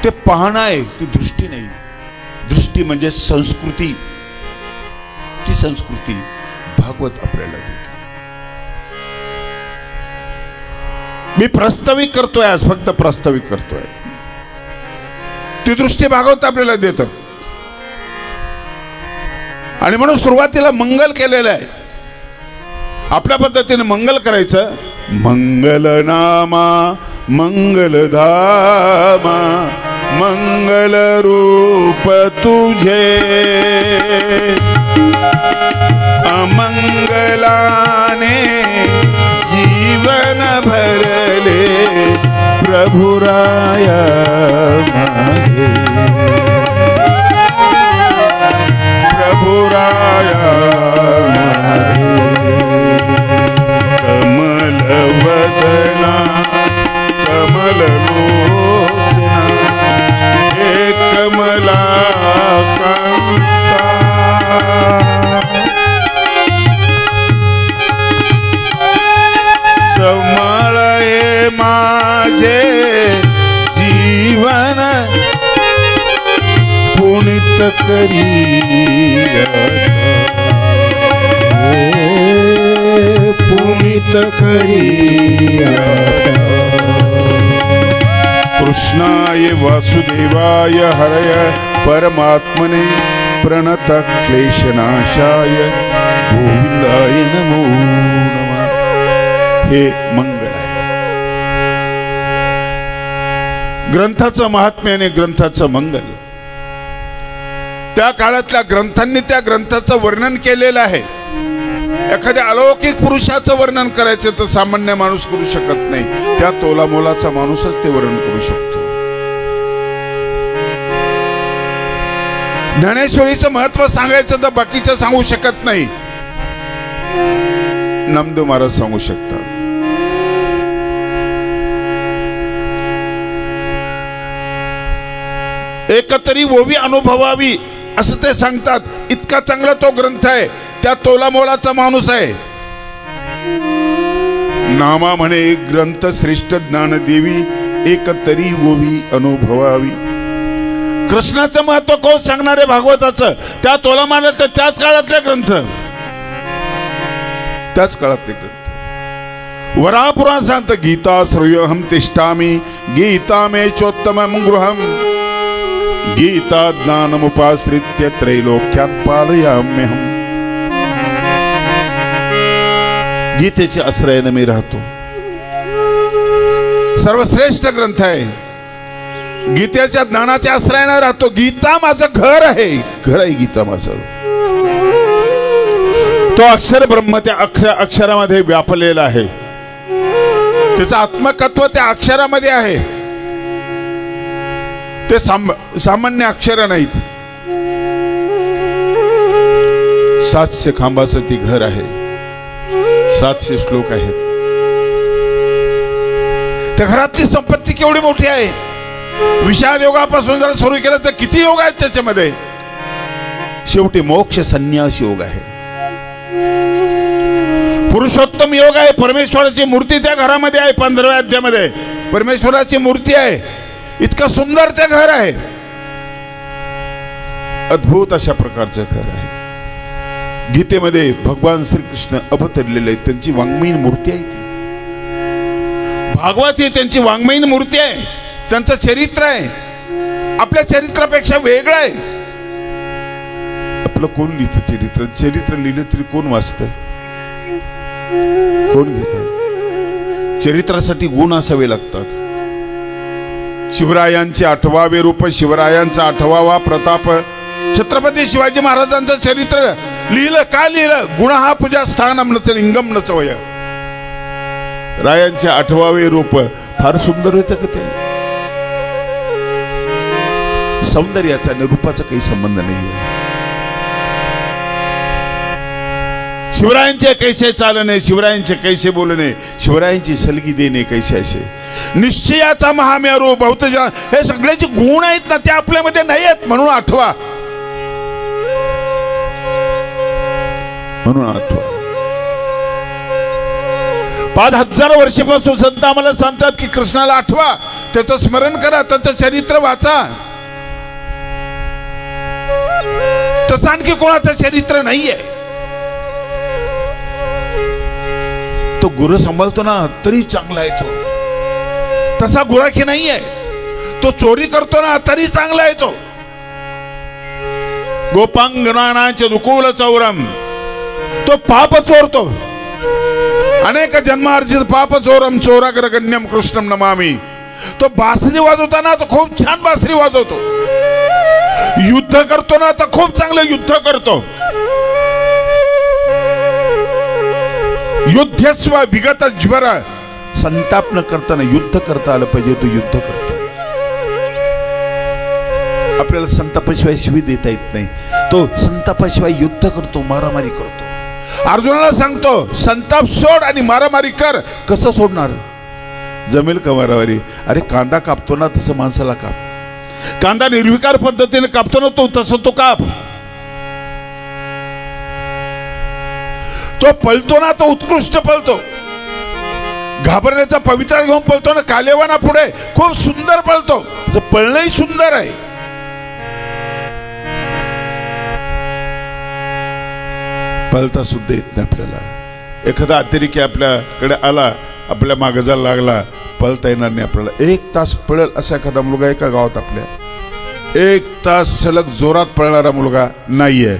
ते पाहणं आहे, ती दृष्टी नाही. दृष्टी म्हणजे संस्कृती. ती संस्कृती भागवत आपल्याला देते. मी प्रास्ताविक करतोय आज, फक्त प्रास्ताविक करतोय. ती दृष्टी भागवत आपल्याला देतं. आणि म्हणून सुरुवातीला मंगल केलेलं आहे. आपल्या पद्धतीने मंगल करायचं. मंगल नामा मंगलधामा मंगल रूप तुझे अमंगलाने जीवन भरले प्रभुराया माझे प्रभुराया माझे कमल वदना कमल लोचना हे कमला समळे माझे जीवन पुनित करी पुनित करी कृष्णाय वासुदेवाय हरय परमात्मने प्रणत क्लेशनाशाय गोविंदाय नमो नमः. हे मंगल आहे. ग्रंथाचं महात्म्य आणि ग्रंथाचं मंगल. त्या काळातल्या ग्रंथांनी त्या ग्रंथाचं वर्णन केलेलं आहे. एखाद्या अलौकिक पुरुषाचं वर्णन करायचं तर सामान्य माणूस करू शकत नाही. त्या तोलामोलाचा माणूसच ते वर्णन करू शकतो. ज्ञानेश्वरीचं महत्व सांगायचं तर बाकीचं सांगू शकत नाही. नामदेव महाराज सांगू शकतात. एकतरी ओवी अनुभवावी असं ते सांगतात. इतका चांगला तो ग्रंथ आहे. त्या तोलामोलाचा माणूस आहे. नामा म्हणे ग्रंथ श्रेष्ठ ज्ञानदेवी एकतरी ओवी अनुभवावी. कृष्णाचं महत्व कोण सांगणारे भागवताचं. त्या तोलामोलाचं त्याच काळातले ग्रंथ. त्याच काळातले ग्रंथ. वरापुराण सांगत गीता श्रूयोहम तिष्ठामि गीता मे चोत्तमं गृहम गीता ज्ञानमुपाश्रित्य त्रैलोक्यात पालयाम्यहम. गीतेच्या आश्रयाने मी राहतो. सर्वश्रेष्ठ ग्रंथ आहे. गीतेच्या ज्ञानाच्या आश्रयाने राहतो. गीता माझं घर आहे. घर आहे गीता माझं. तो अक्षर ब्रह्म त्या अक्षरामध्ये व्यापलेला आहे. त्याचं आत्मकत्व त्या अक्षरामध्ये आहे. ते सामान्य अक्षर नाहीत. 700 खांबाचं ती घर आहे. 700 श्लोक आहेत. त्या घरातली संपत्ती केवढी मोठी आहे. विषाद योगापासून जर सुरू केलं तर किती योग आहेत त्याच्यामध्ये. शेवटी मोक्ष संन्यास योग आहे. पुरुषोत्तम योग आहे. परमेश्वराची मूर्ती त्या घरामध्ये आहे. 15व्या अध्यायामध्ये परमेश्वराची मूर्ती आहे. इतकं सुंदर ते घर आहे. अद्भुत अशा प्रकारचं घर आहे. गीतेमध्ये भगवान श्रीकृष्ण अवतरलेले आहेत. त्यांची वाङ्मयीन मूर्ती आहे ती. भागवत ही त्यांची वाङ्मयीन मूर्ती आहे. त्यांचं चरित्र आहे. आपल्या चरित्रापेक्षा वेगळं आहे. आपलं कोण लिहितं चरित्र. चरित्र लिहिलं तरी कोण वाचतं. कोण घेत. चरित्रासाठी गुण असावे लागतात. शिवरायांचे 8वे रूप. शिवरायांचा 8वा प्रताप. छत्रपती शिवाजी महाराजांचं चरित्र लिहिलं. का लिहिलं. गुण हा पूजा स्थानम नच लिंगम नच वय. रायांचे 8वे रूप फार सुंदर होतं का ते. सौंदर्याचा आणि रूपाचा काही संबंध नाहीये. शिवरायांचे कैसे चालणे. शिवरायांचे कैसे बोलणे. शिवरायांची सलगी देणे कैसे असे. निश्चयाचा महामेरू बहुतेजन. हे सगळ्याचे गुण आहेत ना ते आपल्यामध्ये नाही आहेत. म्हणून आठवा. म्हणून आठवा. 5000 वर्षापासून संत आम्हाला सांगतात की कृष्णाला आठवा. त्याचं स्मरण करा. त्याचं चरित्र वाचा. तसं आणखी कोणाचं चरित्र नाहीये. तो गुरु सांभाळतो ना तरी चांगला आहे. तो तसा गुराखी नाहीये. तो चोरी करतो ना तरी चांगला आहे तो. गोपांगनाचे दुकुल चौरम, तो पाप चोरतो. अनेक जन्मार्जित पाप चोरम चोराग्रगण्यम कृष्णम नमामि. तो बासरी वाजवताना तो खूप छान बासरी वाजवतो. युद्ध करतो ना तर खूप चांगलं युद्ध करतो. युद्धस्व विगत ज्वर, संताप न करताना युद्ध करता आलं पाहिजे. तो युद्ध करतो. आपल्याला संतापाशिवाय शिवी देता येत नाही. तो संतापाशिवाय युद्ध करतो, मारामारी करतो. अर्जुनाला सांगतो संताप सोड आणि मारामारी कर. कसं सोडणार? जमेल का मारामारी? अरे कांदा कापतो ना तसं माणसाला काप. कांदा निर्विकार पद्धतीने कापतो ना तो, तसं तो काप. तो पळतो ना तो उत्कृष्ट पळतो. घाबरण्याचा पवित्रा घेऊन पळतो ना कालेवाना पुढे खूप सुंदर पळतो. पळणंही सुंदर आहे. पळता सुद्धा येत नाही आपल्याला. एखादा अतिरेकी आपल्याकडे आला, आपल्या मागजाला लागला, पळता येणार नाही आपल्याला. 1 तास पळेल असा एखादा मुलगा एका गावात आपल्या 1 तास सलग जोरात पळणारा मुलगा नाहीये.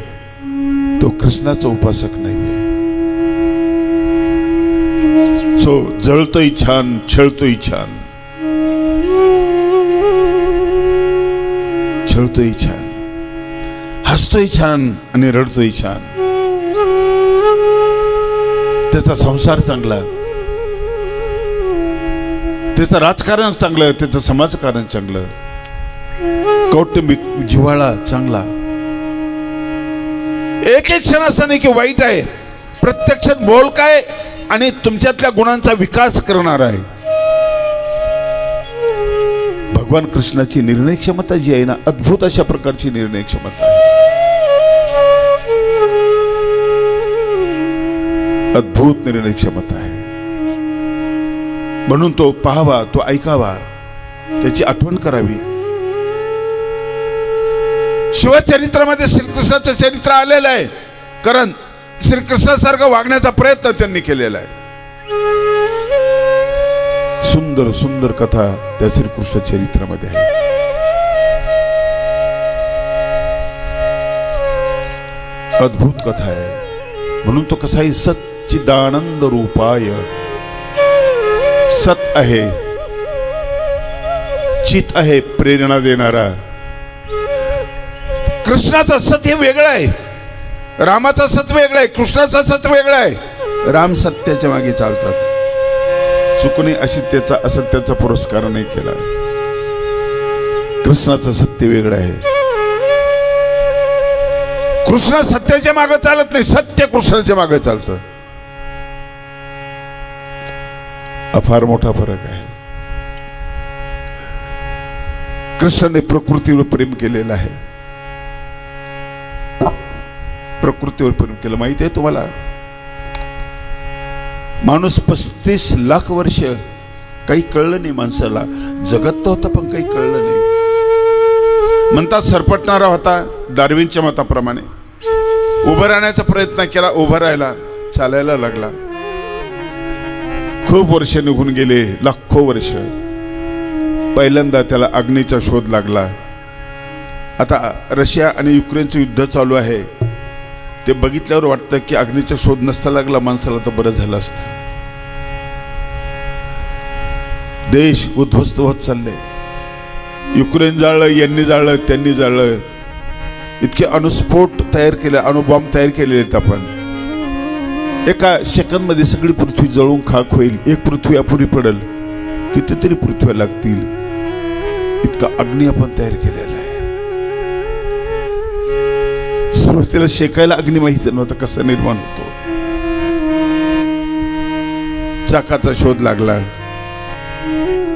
तो कृष्णाचा उपासक नाहीये. सो जळतोय छान, छळतोय छान, छळतोय छान, हसतोय छान आणि रडतोय छान. त्याचा संसार चांगला, त्याचं राजकारण चांगलं, त्याचं समाजकारण चांगलं, कौटुंबिक जिव्हाळा चांगला. एक क्षण असं नाही की वाईट आहे. प्रत्येक क्षण बोल काय आणि तुमच्यातल्या गुणांचा विकास करणार आहे. भगवान कृष्णाची निर्णय क्षमता जी आहे ना, अद्भुत अशा प्रकारची निर्णय क्षमता आहे. अद्भुत निर्णय क्षमता आहे. म्हणून तो पाहावा, तो ऐकावा, त्याची आठवण करावी. शिवचरित्रामध्ये श्रीकृष्णाचं चरित्र आलेलं आहे, कारण श्रीकृष्णासारखं वागण्याचा प्रयत्न त्यांनी केलेला आहे. सुंदर सुंदर कथा त्या श्रीकृष्ण चरित्रामध्ये आहे. अद्भुत कथा आहे. म्हणून तो कसा आहे, सच्चिदानंद रूपाय. सत आहे, चित आहे, प्रेरणा देणारा. कृष्णाचा सत हे वेगळं आहे, रामाचा सत वेगळं आहे, कृष्णाचा सत वेगळा आहे. राम सत्याच्या मागे चालतात. चुकणे असित्याचा असत्याचा पुरस्कार नाही केला. कृष्णाचं सत्य वेगळं आहे. कृष्ण सत्याच्या मागे चालत नाही, सत्य कृष्णाच्या मागे चालतं. फार मोठा फरक आहे. कृष्णाने प्रकृतीवर प्रेम केलेलं आहे. प्रकृतीवर प्रेम केलं. माहिती आहे तुम्हाला, माणूस 35 लाख वर्ष काही कळलं नाही माणसाला. जगत तर होता पण काही कळलं नाही. म्हणतात सरपटणारा होता, डार्विनच्या मताप्रमाणे. उभं राहण्याचा प्रयत्न केला, उभं राहायला, चालायला लागला. खूप वर्ष निघून गेले, लाखो वर्ष. पहिल्यांदा त्याला अग्नीचा शोध लागला. आता रशिया आणि युक्रेनचं युद्ध चालू आहे. ते बघितल्यावर वाटतं की अग्नीचा शोध नसता लागला माणसाला तर बरं झालं असतं. देश उद्ध्वस्त होत चालले. युक्रेन जाळलं, यांनी जाळलं, त्यांनी जाळलं. इतके अणुस्फोट तयार केले, अणुबॉम्ब तयार केलेले आहेत आपण. एका सेकंद मध्ये सगळी पृथ्वी जळून खाक होईल. एक पृथ्वी अपुरी पडेल, कितीतरी पृथ्व्या लागतील. इतका अग्नी आपण तयार केलेला आहे. सुरुवातीला शेकायला अग्नी माहिती नव्हता कसा निर्माण होतो. चाकाचा शोध लागला,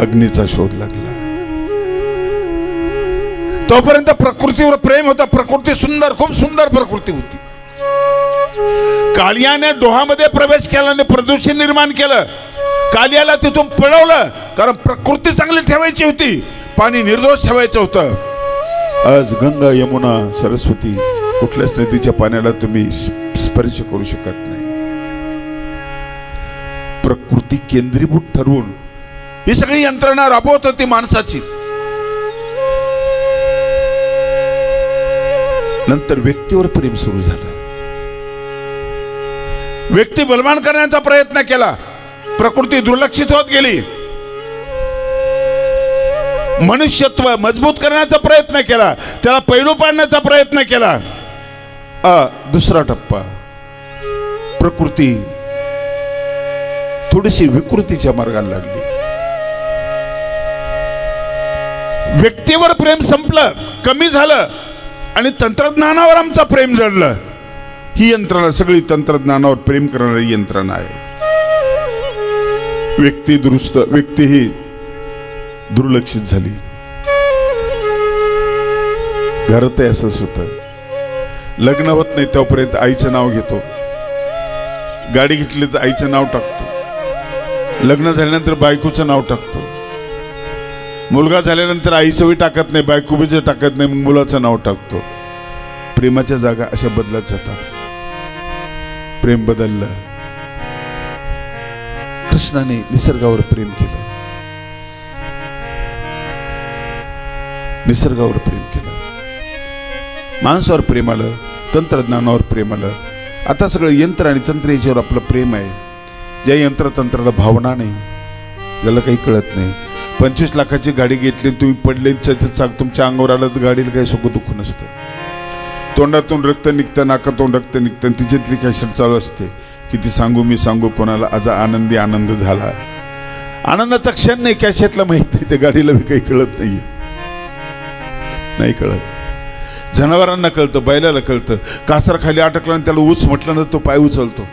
अग्नीचा शोध लागला. तोपर्यंत प्रकृतीवर प्रेम होता. प्रकृती सुंदर, खूप सुंदर प्रकृती होती. कालियाने डोहामध्ये प्रवेश केल्याने प्रदूषण निर्माण केलं. कालियाला तिथून पळवलं, कारण प्रकृती चांगली ठेवायची होती, पाणी निर्दोष ठेवायचं होतं. आज गंगा, यमुना, सरस्वती कुठल्याच नदीच्या पाण्याला तुम्ही स्पर्श करू शकत नाही. प्रकृती केंद्रीभूत ठरवून ही सगळी यंत्रणा राबवत होती माणसाची. नंतर व्यक्तीवर प्रेम सुरू झालं. व्यक्ती बलवान करण्याचा प्रयत्न केला, प्रकृती दुर्लक्षित होत गेली. मनुष्यत्व मजबूत करण्याचा प्रयत्न केला, त्याला पैलू पाडण्याचा प्रयत्न केला. दुसरा टप्पा, प्रकृती थोडीशी विकृतीच्या मार्गाला लागली. व्यक्तीवर प्रेम संपलं, कमी झालं आणि तंत्रज्ञानावर आमचं प्रेम जडलं. ही यंत्रणा सगळी तंत्रज्ञानावर प्रेम करणारी यंत्रणा आहे. व्यक्ती ही दुर्लक्षित झाली. घरात असंच होतं, लग्न होत नाही तोपर्यंत आईचं नाव घेतो, गाडी घेतली तर आईचं नाव टाकतो, लग्न झाल्यानंतर बायकोचं नाव टाकतो, मुलगा झाल्यानंतर आईचं टाकत नाही, बायकोचं टाकत नाही, मग मुलाचं नाव टाकतो. प्रेमाच्या जागा अशा बदलत जातात. प्रेम बदललं. कृष्णाने निसर्गावर प्रेम केलं, निसर्गावर प्रेम केलं. माणसावर प्रेम आलं, तंत्रज्ञानावर प्रेम आलं. आता सगळं यंत्र आणि तंत्र याच्यावर आपलं प्रेम आहे. ज्या यंत्रतंत्राला भावना नाही, ज्याला काही कळत नाही. 25 लाखाची गाडी घेतली, तुम्ही पडले, तुमच्या अंगावर आलं तर गाडीला काही सुख दुःख नसतं. तोंडातून रक्त निघतं, नाकातून रक्त निघतं, तिच्यातली कॅसेट चालू असते. किती सांगू मी सांगू कोणाला, आज आनंदी आनंद झाला. आनंदाचा क्षण नाही, कॅसेटला माहित नाही, त्या गाडीला मी काही कळत नाहीये, नाही कळत. जनावरांना कळतं, बैलाला कळतं. कासर खाली अटकला आणि त्याला उच म्हटलं ना तो पाय उचलतो.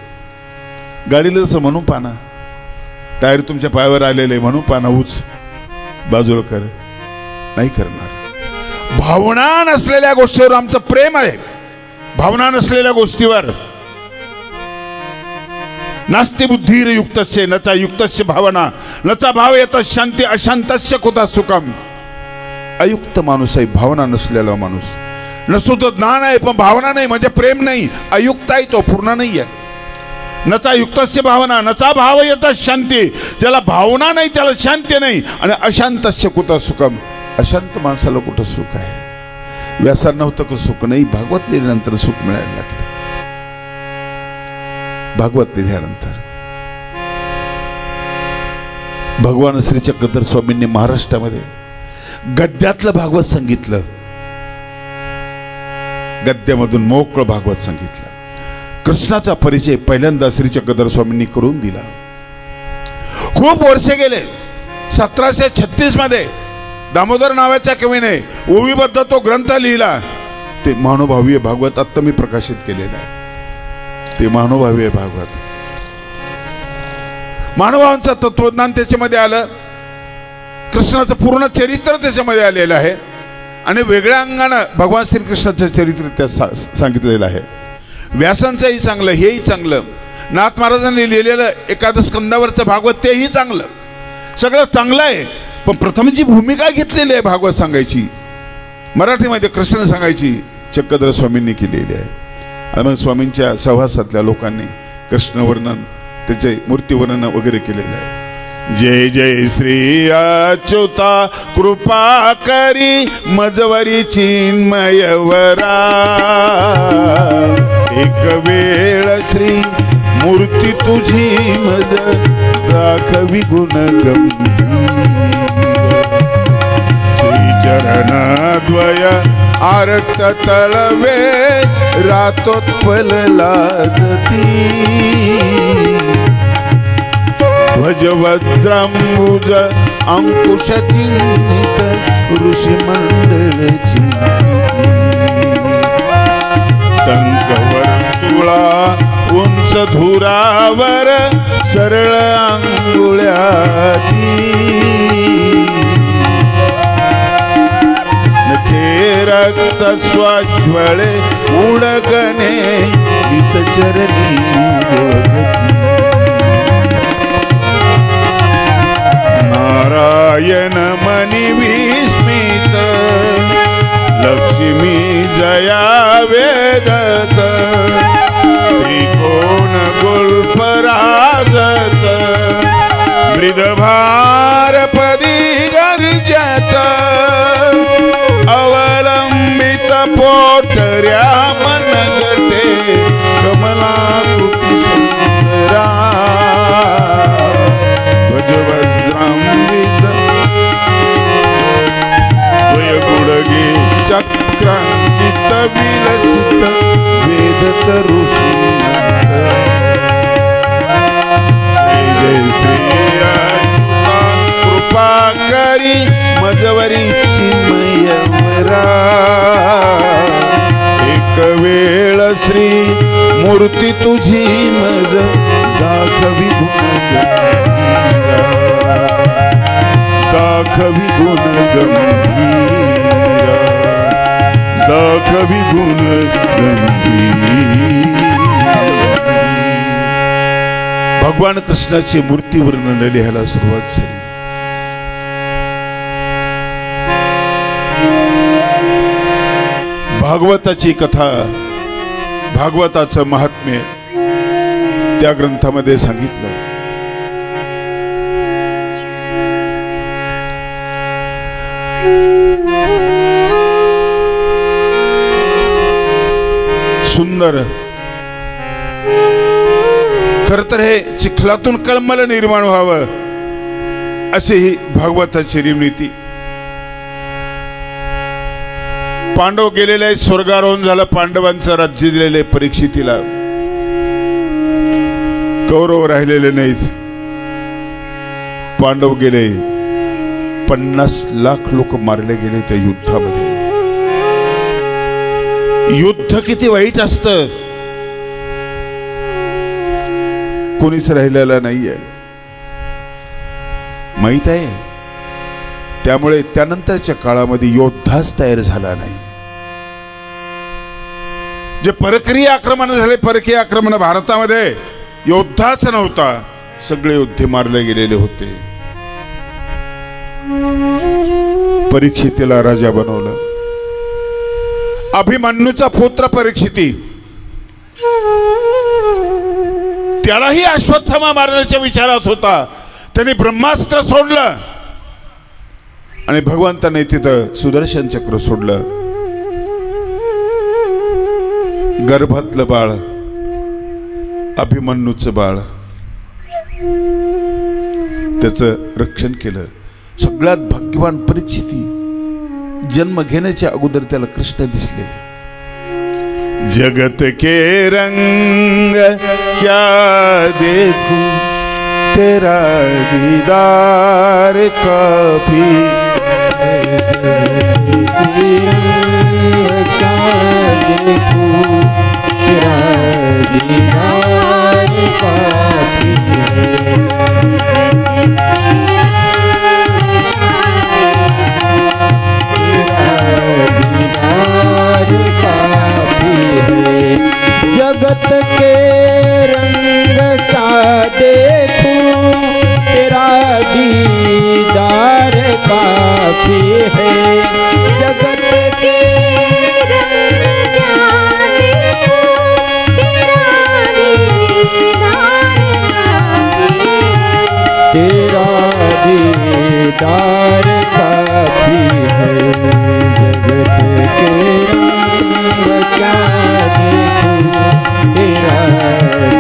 गाडीला जसं म्हणून पाना, टायर तुमच्या पायावर आलेले म्हणून पाना उच बाजूला कर, नाही करणार. भावना नसलेल्या गोष्टीवर आमचं प्रेम आहे. भावना नसलेल्या गोष्टीवर नास्ति बुद्धीर युक्तस्य नचा युक्तस्य भावना नचा भाव येत शांती अशांतस्य कुता सुखम. अयुक्त माणूस आहे, भावना नसलेला माणूस. नसतो तो ज्ञान आहे पण भावना नाही म्हणजे प्रेम नाही, अयुक्त आहे तो, पूर्ण नाही आहे. नचा युक्तस्य भावना नचा भाव येत शांती. ज्याला भावना नाही त्याला शांती नाही. आणि अशांतस्य कुता सुखम, अशांत माणसाला कुठं सुख आहे. व्यसन नव्हतं का सुख नाही. भागवत लिहिल्यानंतर सुख मिळायला लागलं. भागवत लिहिल्यानंतर भगवान श्री चक्रधर स्वामींनी महाराष्ट्रामध्ये गद्यातलं भागवत सांगितलं, गद्यामधून मोकळं भागवत सांगितलं. कृष्णाचा परिचय पहिल्यांदा श्री चक्रधर स्वामींनी करून दिला. खूप वर्षे गेले. 1736 मध्ये दामोदर नावाच्या कवीने ओवीबद्ध तो ग्रंथ लिहिला. ते महानुभावी भागवत आत्ता मी प्रकाशित केलेला आहे. ते महानुभावी भागवत, महानुभावांचं तत्वज्ञान त्याच्यामध्ये आलं. कृष्णाचं पूर्ण चरित्र त्याच्यामध्ये आलेलं आहे. आणि वेगळ्या अंगानं भगवान श्रीकृष्णाचं चरित्र त्या सांगितलेलं आहे. व्यासांचंही चांगलं, हेही चांगलं. नाथ महाराजांनी लिहिलेलं एकादश स्कंदावरचं भागवत तेही चांगलं. सगळं चांगलं आहे. पण प्रथम जी भूमिका घेतलेली आहे भागवत सांगायची, मराठीमध्ये कृष्ण सांगायची, चक्रधर स्वामींनी केलेली आहे. आणि मग स्वामींच्या सहवासातल्या लोकांनी कृष्ण वर्णन, त्याचे मूर्ती वर्णन वगैरे केलेलं आहे. जय जय श्री अच्युता कृपा करी मजवरी चिन्मयवरा. एक वेळ श्री मूर्ती तुझी मज दाखवी गुण गंभीर. श्री चरण द्वय आरक्त तळवे रातोत्पल लाजती. ध्वज वज्रांबुज अंकुश चिन्हित ऋषी मंडळ चिंतिती. टंक वर्तुळा उंच धुरावर सरळ अंगुळ्याती. नखे रक्त स्वाज्वळे उडगणे हितचरणी ओळखती. नारायण मनी विस्मित लक्ष्मी जया वेदत. त्रिकोण गुल्पराजत मृदभारपदी गर्जत. अवलंबित पोट कोटऱ्या मन गटे कमला कृती सुंदरा ध्वज वज्रामृत द्वय गुडगे चक्रांकित विलसित वेद तरुषीनाथ जय जय श्री अच्युतान कृपा करी मजवरी चिन्मयवरा एक वेळ श्री मूर्ती तुझी मज दाखवी गुणगंभीरा दाखवी गुणगंभीरा दाखवी गुणगंभीरा भगवान कृष्णाची मूर्ती वर्णन लिहायला सुरुवात झाली. भागवताची कथा भागवताचं महात्म्य त्या ग्रंथामध्ये सांगितलं. सुंदर खर तर हे चिखलातून कळमल निर्माण व्हावं अशी ही भागवताची रीमनीती. पांडव गेलेले स्वर्गारोहण झालं. पांडवांचं राज्य दिलेले परीक्षितीला. कौरव राहिलेले नाहीत. पांडव गेले. 50 लाख लोक मारले गेले त्या युद्धामध्ये. युद्ध किती वाईट असतं कोणीच राहिलेला नाहीये माहित आहे. त्यामुळे त्यानंतरच्या काळामध्ये योद्धाच तयार झाला नाही. जे परकीय आक्रमण झाले परकीय आक्रमण भारतामध्ये योद्धाच नव्हता. सगळे योद्धे मारले गेलेले होते. परीक्षितीला राजा बनवलं. अभिमन्यूचा पुत्र परीक्षिती त्यालाही अश्वत्थामा मारण्याच्या विचारात होता. त्यांनी ब्रह्मास्त्र सोडलं आणि भगवंताने तिथं सुदर्शन चक्र सोडलं. गर्भातलं बाळ अभिमन्यूचं बाळ त्याचं रक्षण केलं. सगळ्यात भाग्यवान परीक्षिती जन्म घेण्याच्या अगोदर त्याला कृष्ण दिसले. जगत के रंग क्या देखूं तेरा दीदार काफी जगत के रंग का देखूं तेरा दीदार काफी है. जगत के रंग क्या देखूं तेरा दीदार काफी है. तेरा दीदार काफी है. जगत के रंग क्या देखूं तेरा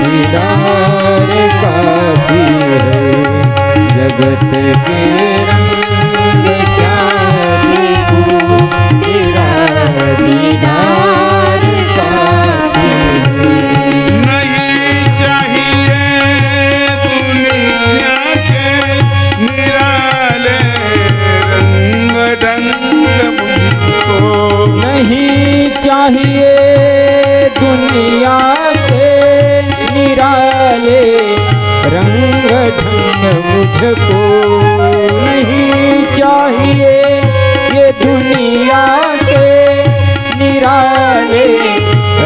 दीदार काफी है. जगत के रंग क्या देखूं तेरा दीदार काफी है. नहीं चाहिए दुनिया के निराले रंग ढंग मुझको. नहीं चाहिए दुनिया के निराले रंग ढंग मुझको. नहीं चाहिए ये दुनिया के निराले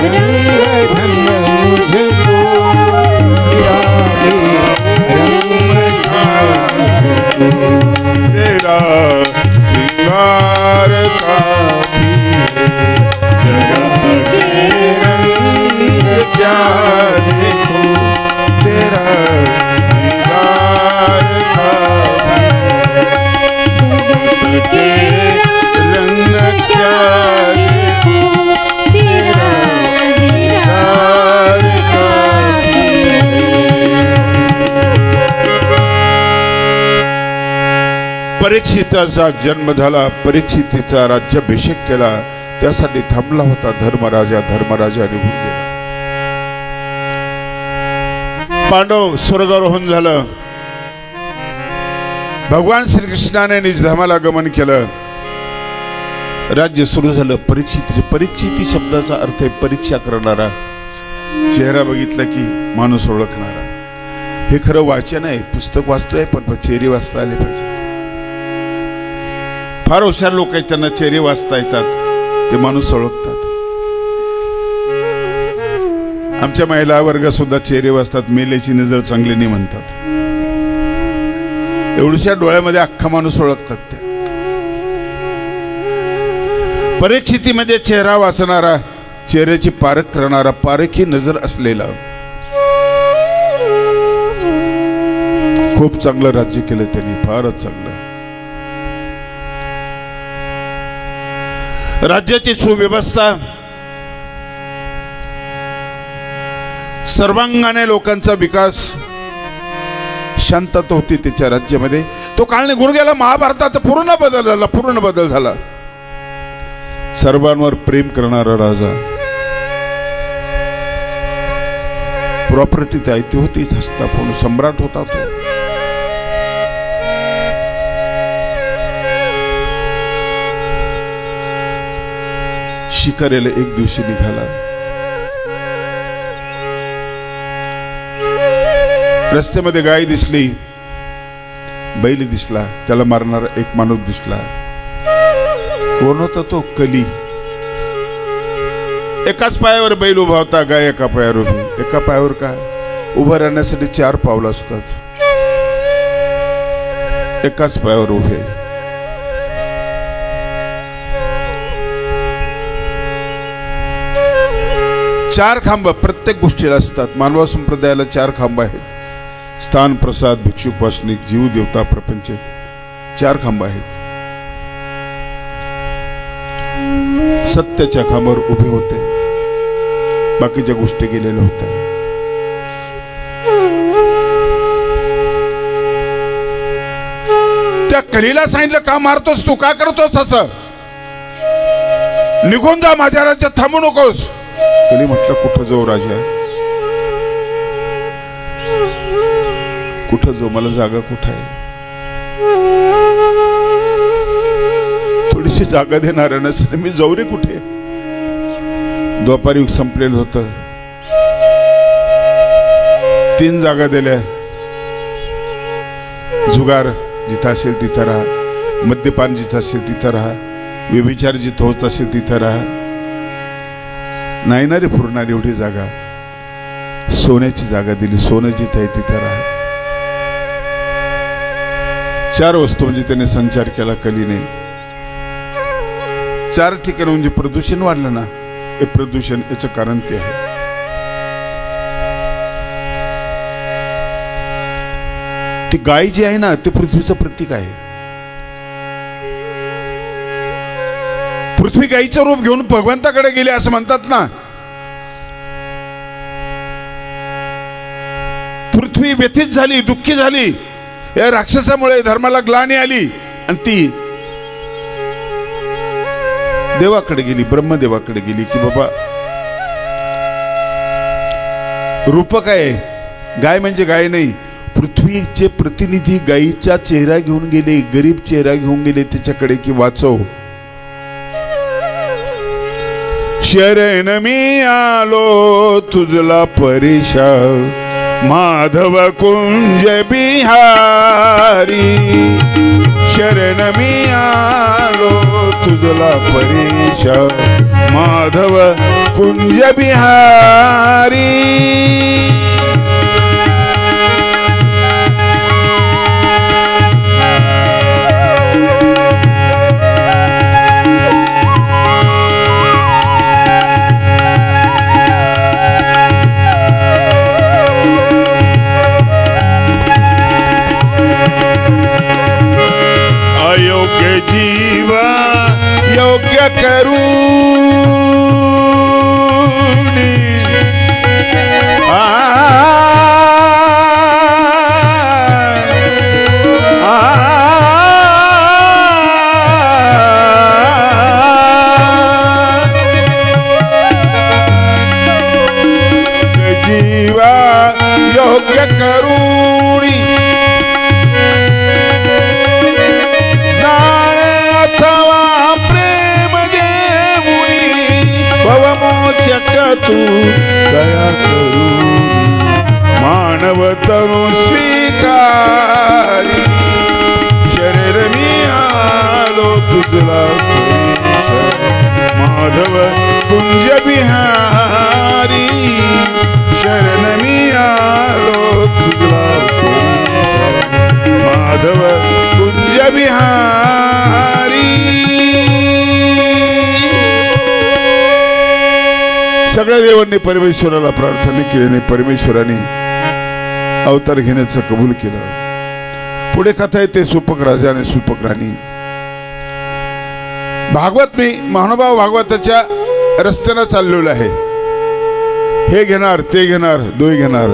रंग ढंग मुझको. निराले रंग मुझको. तेरा श्रृंगार काफी है. जगत के रंग क्या देखूं तेरा दीदार काफी है. जगत के रंग क्या देखूं परीक्षिताचा जन्म झाला, परीक्षितीचा राज्याभिषेक केला, त्यासाठी थांबला होता धर्मराजा निघून गेला. पांडव स्वर्गारोहण झालं. भगवान श्रीकृष्णाने निजधामाला गमन केलं. राज्य सुरू झालं. परीक्षिती शब्दाचा अर्थ आहे परीक्षा करणारा, चेहरा बघितला की माणूस ओळखणारा. हे खरं वाचन आहे, पुस्तक वाचतोय, पण चेहरे वाचता आले पाहिजेत. फार हुशार लोक आहेत, त्यांना चेहरे वाचता येतात, ते माणूस ओळखतात. आमच्या महिला वर्ग सुद्धा चेहरे वाचतात, मेलेची नजर चांगली नाही म्हणतात. एवढ्याशा डोळ्यामध्ये अख्खा माणूस ओळखतात त्या. परीक्षितीमध्ये चेहरा वाचणारा, चेहऱ्याची पारख करणारा, पारखी नजर असलेला, खूप चांगलं राज्य केलं त्यांनी, फारच चांगलं. राज्याची सुव्यवस्था, सर्वांगाने लोकांचा विकास, शांतता होती त्याच्या राज्यामध्ये. तो काळ निघून गेला. महाभारताचा पूर्ण बदल झाला. सर्वांवर प्रेम करणारा राजा, प्रॉपर्टी त्याची होती, हस्तापूर्ण सम्राट होता तो. शिकारीला एक दिवशी निघाला. रस्त्यामध्ये गाय दिसली, बैल दिसला, त्याला मारणारा एक माणूस दिसला. कोण होता तो? कली. एकाच पायावर बैल उभा होता, गाय एका पायावर उभी. एका पायावर का उभं राहण्यासाठी 4 पावलं असतात, एकाच पायावर उभे. चार खांब प्रत्येक गोष्टीला असतात. मानव संप्रदायाला 4 खांब आहेत. स्थान, प्रसाद, भिक्षुक, वासनिक, जीव, देवता, प्रपंच, 4 खांब आहेत. सत्याच्या खांबावर उभे होते, बाकीच्या गोष्टी गेलेल्या होत्या. त्या कलीला सांगितलं, का मारतोस तू, का करतोस असं, निघून जा, माझ्या राज्यात थांबू नकोस. कली म्हटलं, कुठं जाऊ राजा, कुठं जाऊ, मला जागा कुठं आहे, थोडीशी जागा देणार नसेल, मी जाऊ रे कुठे. द्वापार युग संपलेलं होतं. 3 जागा दिल्या. जुगार जिथं असेल तिथं राहा, मद्यपान जिथं असेल तिथं राहा, व्यभिचार जिथं होत असेल तिथं राहा. नाही ना रे पुरणार एवढी जागा. सोन्याची जागा दिली, सोनं जिथं आहे तिथं राहा. 4 वस्तू म्हणजे त्याने संचार केला कलीने. 4 ठिकाणी म्हणजे प्रदूषण वाढलं ना, हे प्रदूषण याचं कारण ते आहे. ती गाय जी आहे ना, ते पृथ्वीचं प्रतीक आहे. पृथ्वी गायीचं रूप घेऊन भगवंताकडे गेले असं म्हणतात ना. पृथ्वी व्यथित झाली, दुःखी झाली, या राक्षसामुळे धर्माला ग्लानी आली, आणि ती देवाकडे गेली, ब्रह्मदेवाकडे गेली की बाबा रूप काय, गाय म्हणजे गाय नाही, पृथ्वीचे प्रतिनिधी गायीचा चेहरा घेऊन गेले, गरीब चेहरा घेऊन गेले त्याच्याकडे की वाचव. शरण मी आलो तुझला परीशा, माधव कुंज बिहारी. शरण मी आलो तुझला परीशा, माधव कुंज बिहारी. जीवा योग्य करून सगळ्या देवांनी परमेश्वराला प्रार्थना केल्याने परमेश्वराने अवतार घेण्याचं कबूल केलं. पुढे कथा येते सूपक राजा आणि सूपक राणी. भागवत मी महानुभाव भागवताच्या रस्त्यानं चाललेलो आहे. हे घेणार ते घेणार दोय घेणार.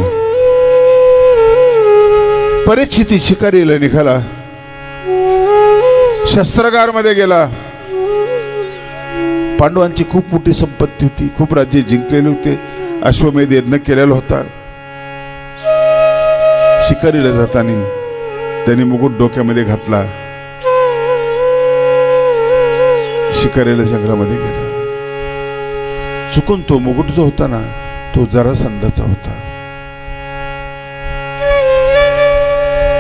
परीक्षित शिकारीला निघाला, शस्त्रागार मध्ये गेला. पांडवांची खूप मोठी संपत्ती होती, खूप राज्य जिंकलेले होते, अश्वमेध यज्ञ केलेला होता. शिकारीला जाताना त्यांनी मुकुट डोक्यामध्ये घातला. शिकारीला जंगलामध्ये गेला. चुकून तो मुकुट जो होता ना तो जरासंधाचा होता.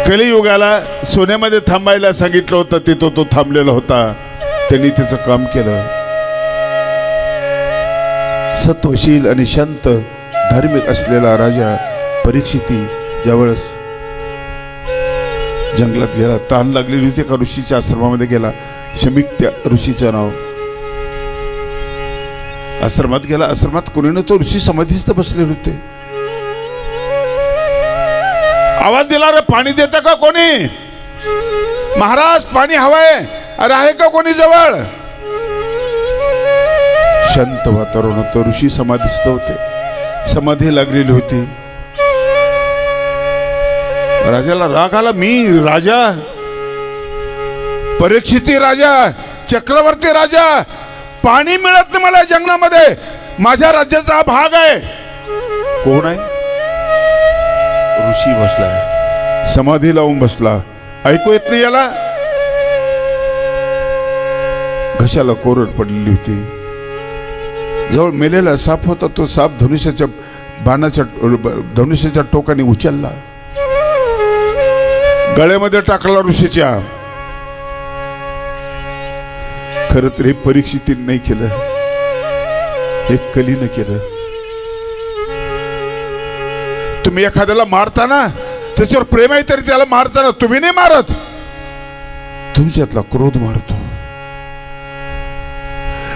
कलियुगाला सोन्यामध्ये थांबायला सांगितलं होतं, तिथं तो थांबलेला होता. त्यांनी त्याचं काम केलं. सत्वशील आणि शांत धार्मिक असलेला राजा परीक्षिती ज्यावेळेस जंगलात गेला, तहान लागलेली होती, एका ऋषीच्या आश्रमामध्ये गेला. शमीक त्या ऋषीचं नाव. आश्रमात गेला. आश्रमात कोणी ना तो ऋषी समाधीस्थ बसलेले होते. आवाज दिला, रे पाणी देतं का कोणी? महाराज पाणी हवंय, अरे आहे का कोणी जवळ? शांत वातावरण होतं. ऋषी समाधीस्थ होते, समाधी लागलेली होती. राजाला राग आला. मी राजा, परीक्षिती राजा, चक्रवर्ती राजा, पाणी मिळत नाही मला जंगलामध्ये, माझ्या राज्याचा भाग आहे. कोण आहे? ऋषी बसलाय, समाधी लावून बसला. ऐकू येत नाही याला? घशाला कोरड पडलेली होती. जवळ मेलेला साप होता. तो साप धनुष्याच्या धनुष्याच्या टोकाने उचलला, गळ्यामध्ये टाकला ऋषीच्या. खर तर हे परीक्षितीने नाही केलं, हे कलीनं केलं. तुम्ही एखाद्याला मारताना त्याच्यावर प्रेम आहे तरी त्याला मारताना तुम्ही नाही मारत, तुमच्यातला क्रोध मारतो.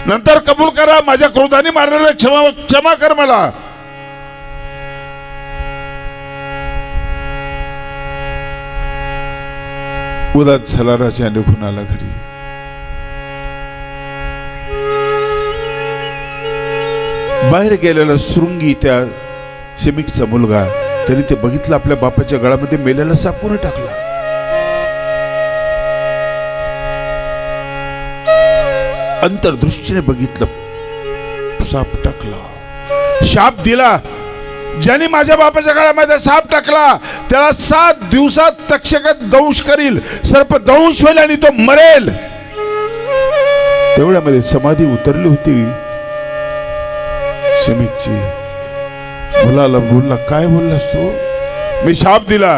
नंतर कबूल करा, माझ्या क्रोधाने मारलेला क्षमा कर मला. उदास झाला राजा, निघून आला घरी. बाहेर गेलेला शृंगी त्या शमीकचा मुलगा, त्याने ते बघितलं, आपल्या बापाच्या गळामध्ये मेलेला साप कोणी टाकला. अंतर्दृष्टीने बघितलं, साप टाकला. शाप दिला, ज्याने माझ्या बापाच्या गळ्यामध्ये साप टाकला त्याला 7 दिवसात तक्षक दंश करील, सर्प दंश होईल आणि तो मरेल. तेवढ्यामध्ये समाधी उतरली होती शमीकची. मुलाला बोलला, काय बोललास तू? मी शाप दिला.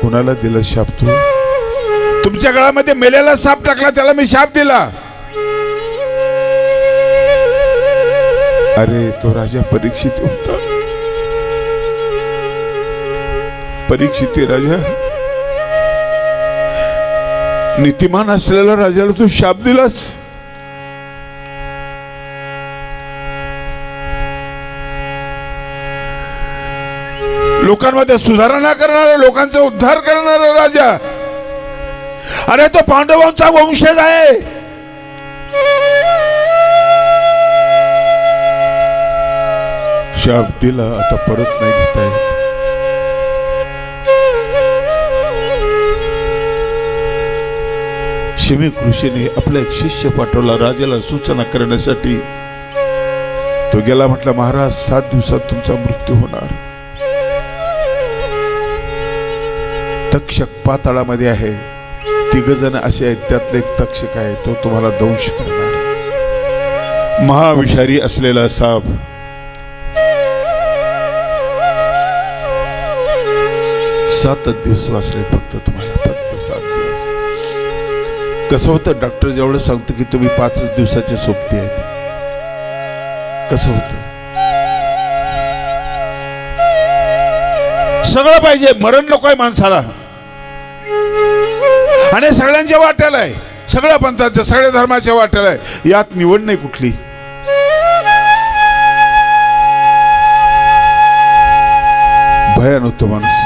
कोणाला दिला शाप? तू तुमच्या गळ्यामध्ये मेलेला साप टाकला, त्याला मी शाप दिला. अरे तो राजा परीक्षित होता. परीक्षिती राजा, नीतिमान असलेला राजाला तू शाप दिलास. लोकांमध्ये सुधारणा करणारा, लोकांचा उद्धार करणारा राजा. अरे तो पांडवांचा वंशज आहे. शाप दिला, आता परत नाही घेता येत. शमीक ऋषीने आपला एक शिष्य पाठवला राजाला सूचना करण्यासाठी. तो गेला, म्हटला, महाराज 7 दिवसात तुमचा मृत्यू होणार. तक्षक पाताळामध्ये आहे. 3 जण असे आहेत, त्यातले एक तक्षक आहे, तो तुम्हाला दंश करणार. महाविषारी असलेला साप. सात दिवस वाचले फक्त तुम्हाला, फक्त 7 दिवस. कसं होतं, डॉक्टर जेवढं सांगतो की तुम्ही 5 दिवसाचे सोबती आहेत. कसं होतं? सगळं पाहिजे, मरण नको आहे माणसाला. आणि सगळ्यांच्या वाट्याला आहे, सगळ्या पंथाच्या, सगळ्या धर्माच्या वाट्याला आहे. यात निवड नाही कुठली. भयान होतो माणूस.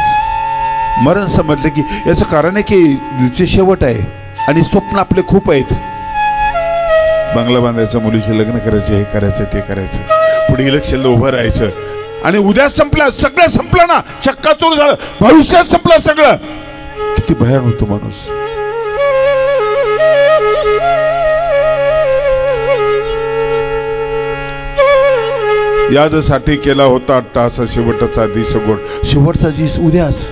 मरण समजलं की याचं कारण आहे की शेवट आहे आणि स्वप्न आपले खूप आहेत. बंगला बांधायचं, मुलीचे लग्न करायचे, हे करायचं, ते करायचं, पुढे इलेक्शनला उभं राहायचं आणि उद्या संपलं, सगळं संपलं ना, चक्काचूर झालं, भविष्यात संपलं सगळं. किती भयान होतो माणूस. यासाठी केला होता अट्टाहास शेवटचा दिस गोड. शेवटचा दिस उद्याच.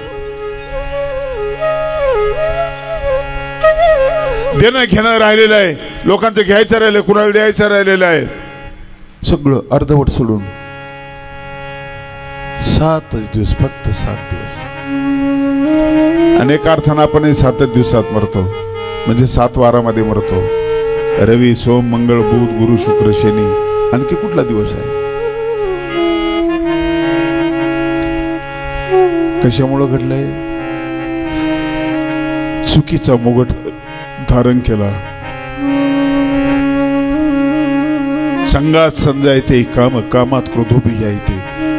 देणं घेणं राहिलेलं आहे, लोकांचं घ्यायचं राहिलं, कुणाला द्यायचं राहिलेलं आहे, सगळं अर्धवट सोडून 7 दिवस, फक्त 7 दिवस. अनेक अर्थानं आपण 7 दिवसात मरतो, म्हणजे 7 वारामध्ये मरतो. रवी, सोम, मंगळ, बुध, गुरु, शुक्र, शनी, आणखी कुठला दिवस आहे? कशामुळं घडलंय? चुकीचा मुगट धारण केला. संगात संजायते काम, कामात क्रोधोपीजायते,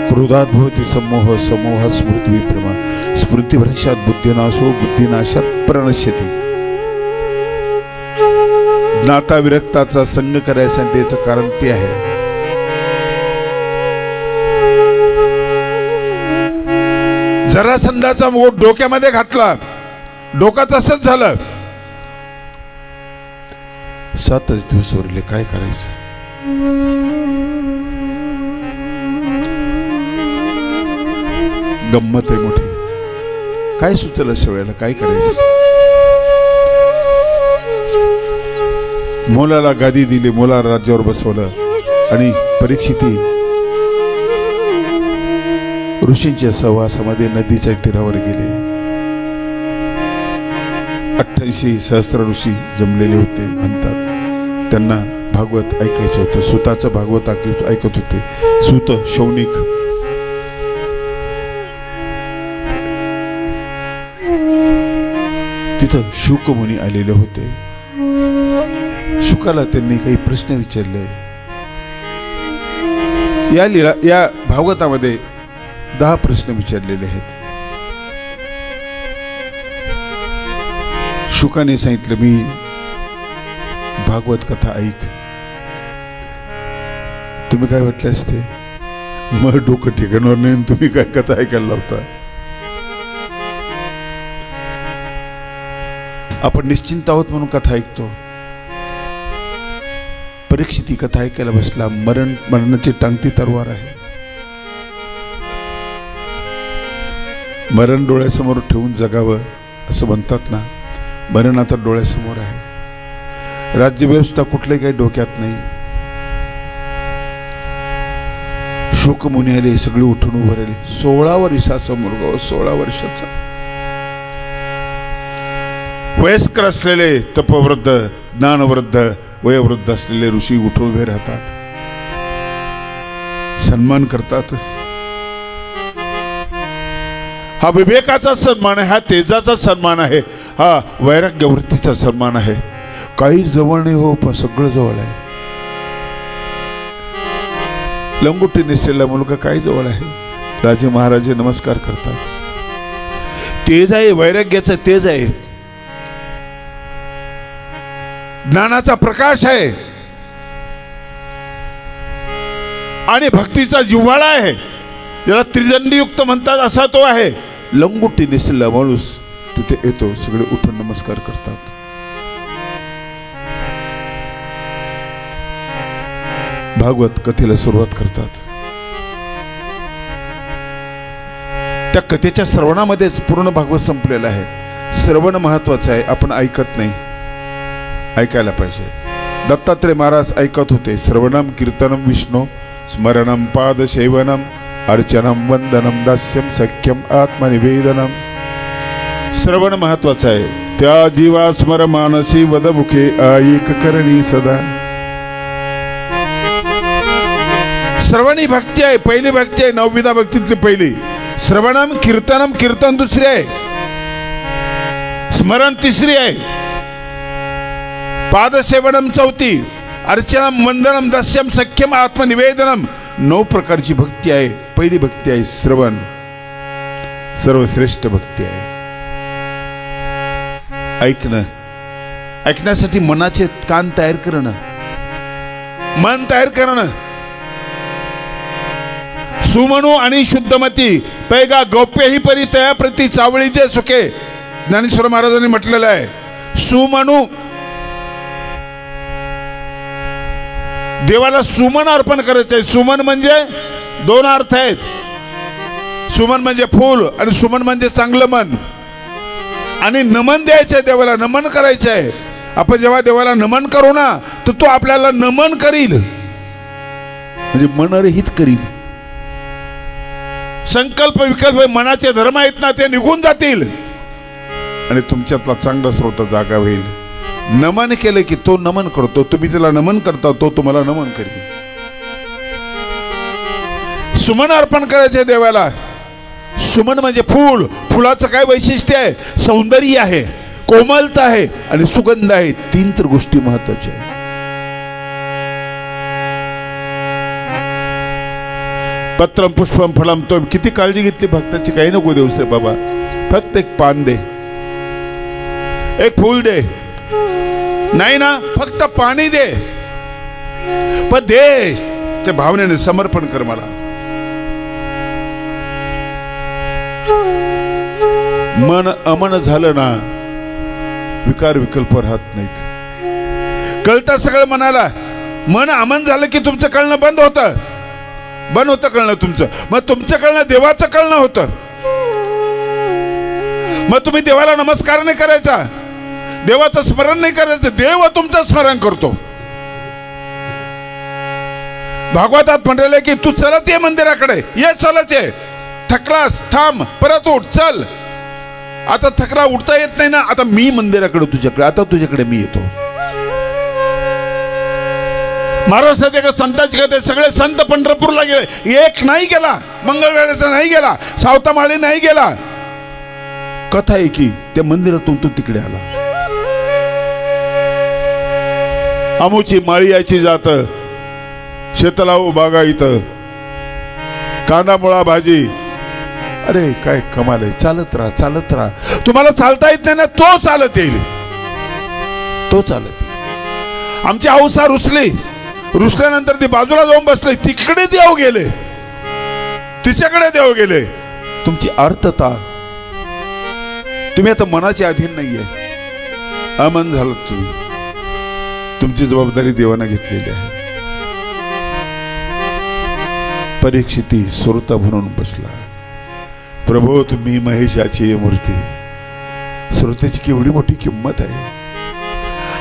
क्रोधात भवति सम्मोह, समोहात स्मृती विप्रमा, स्मृतिभ्रंशात बुद्धिनाशो, बुद्धिनाशात प्रणश्यती. ज्ञाता विरक्ताचा संग करायसाठी याचं कारण ते आहे. जरासंधाचा मुकुट डोक्यामध्ये घातला, डोका तसंच झालं. 7 दिवस उरले, काय करायचं? गंमत आहे मोठी. काय सुचलं अशा वेळेला, काय करायचं? मोलाला गादी दिली, मोलाला राज्यावर बसवलं आणि परीक्षिती ऋषींच्या सहवासामध्ये नदीच्या तीरावर गेले. 88 सहस्त्र ऋषी जमलेले होते म्हणतात. त्यांना भागवत ऐकायचं होतं. सूताचं भागवत ऐकत होते. सूत, शौनिक, तिथं शुक मुनी आलेले होते. शुकाला त्यांनी काही प्रश्न विचारले. या भागवतामध्ये 10 प्रश्न विचारलेले आहेत. शुकाने सांगितलं, मी भागवत कथा ऐक. तुम्ही काय म्हटले असते? मग डोकं ठिकाणावर नाही, तुम्ही काय कथा ऐकायला लावता? आपण निश्चिंत आहोत म्हणून कथा ऐकतो. परीक्षित कथा ऐकायला बसला. मरणाची टांगती तलवार आहे. मरण डोळ्यासमोर ठेवून जगावं असं म्हणतात ना. मरण आता डोळ्यासमोर आहे. राज्यव्यवस्था कुठल्याही काही डोक्यात नाही. शोकमुनी आले, सगळे उठून उभे राहिले. 16 वर्षाचा मुलगा, 16 वर्षाचा, वयस्कर असलेले तपवृद्ध, ज्ञानवृद्ध, वयोवृद्ध असलेले ऋषी उठून उभे राहतात, सन्मान करतात. हा विवेकाचा सन्मान आहे, हा तेजाचा सन्मान आहे, हा वैराग्यवृत्तीचा सन्मान आहे. काही जवळ नाही हो, पण सगळं जवळ आहे. लंगोटी नेसलेला मुलगा काही जवळ आहे. राजे महाराजे नमस्कार करतात. तेज आहे, वैराग्याचं तेज आहे, ज्ञानाचा प्रकाश आहे आणि भक्तीचा जिव्हाळा आहे. ज्याला त्रिदंडीयुक्त म्हणतात असा तो आहे. लंगोटी नेसलेला माणूस तिथे येतो, सगळे उठून नमस्कार करतात. भागवत कथेला सुरुवात करतात. त्या कथेच्या श्रवणामध्येच पूर्ण भागवत संपलेलं आहे. श्रवण महत्वाचं आहे, आपण ऐकत नाही, ऐकायला पाहिजे. दत्तात्रय महाराज ऐकत होते. श्रवणम कीर्तनम विष्णू स्मरणम पाद सेवनम अर्चनम वंदनम दास्यम सख्यम आत्मनिवेदनम. श्रवण महत्वाचं आहे. त्या जीवा स्मर मानसी वदमुखे ऐक करणी सदा. श्रवण ही भक्ती आहे, पहिली भक्ती आहे, 9विधा भक्तीतली पहिली. श्रवणम कीर्तनम, कीर्तन दुसरी आहे, स्मरण तिसरी आहे, पादसेवनम चौथी, अर्चनम वंदनम दास्यम सख्यम आत्मनिवेदनम 9 प्रकारची भक्ती आहे. पहिली भक्ती आहे श्रवण. सर्वश्रेष्ठ भक्ती आहे. ऐकणं, ऐकण्यासाठी मनाचे कान तयार करणं, मन तयार करणं. सुमनू आणि शुद्धमती पैगा गौप्य ही परी तया प्रती चावळीचे सुखे. ज्ञानेश्वर महाराजांनी म्हटलेलं आहे. सुमनू, देवाला सुमन अर्पण करायचंय. सुमन म्हणजे दोन अर्थ आहेत. सुमन म्हणजे फूल आणि सुमन म्हणजे चांगलं मन. आणि नमन द्यायचंय देवाला, नमन करायचंय. आपण जेव्हा देवाला नमन करू ना तर तो आपल्याला नमन करील, म्हणजे मनरहित करील. संकल्प विकल्प मनाचे धर्म आहेत ना ते निघून जातील आणि तुमच्यातला चांगला स्रोत जागा होईल. नमन केलं की तो नमन करतो, तुम्ही त्याला नमन करता तो तुम्हाला नमन करील. सुमन अर्पण करायचे देवाला. सुमन म्हणजे फूल. फुलाचं काय वैशिष्ट्य आहे? सौंदर्य आहे, कोमलता आहे आणि सुगंध आहे. तीन तर गोष्टी महत्वाच्या आहेत. पत्रम पुष्पम फलम. तो किती काळजी घेतली भक्ताची. काही नको देऊस रे बाबा, फक्त एक पान दे, एक फूल दे. नाही ना, फक्त पाणी दे, पण दे त्या भावनेने समर्पण कर मला. मन अमन झालं ना विकार विकल्प राहत नाहीत. कळतं सगळं मनाला. मन अमन झालं की तुमचं कळणं बंद होतं. बंद होतं कळणं तुमचं. मग तुमचं कळणं देवाचं कळणं होतं. मग तुम्ही देवाला नमस्कार नाही करायचा, देवाचं स्मरण नाही करायचं, देव तुमचं स्मरण करतो. भागवतात म्हटलेलं की तू चलत ये मंदिराकडे, ये चलत ये. थकलास थांब, परत उठ, चल. आता थकला, उठता येत नाही ना, आता मी मंदिराकडे तुझ्याकडे, आता तुझ्याकडे मी येतो. महाराज का संतांची कथा, सगळे संत पंढरपूरला गेले, एक नाही गेला. मंगळवेळेचा नाही गेला, सावतामाळी नाही गेला. कथा आहे की त्या मंदिरातून तो तिकडे आला. आमूची माळी यायची जात, शेतलाऊ बागायत, कांदा मुळा भाजी. अरे काय कमाल आहे. चालत राहा, चालत राहा. तुम्हाला चालता येत नाही ना, तो चालत येईल, तो चालत येईल. आमची हौसा रुसली. रुसल्यानंतर ती बाजूला जाऊन बसले. तिकडे देव गेले, तिच्याकडे देव गेले. तुमची अर्थता, तुम्ही आता मनाच्या अधीन नाहीये, अमन झालात तुम्ही. तुमची जबाबदारी देवाने घेतलेली आहे. परीक्षिती सुरता म्हणून बसला. प्रभो तुम्ही महेशाची मूर्ती. श्रोत्याची केवढी मोठी किंमत आहे.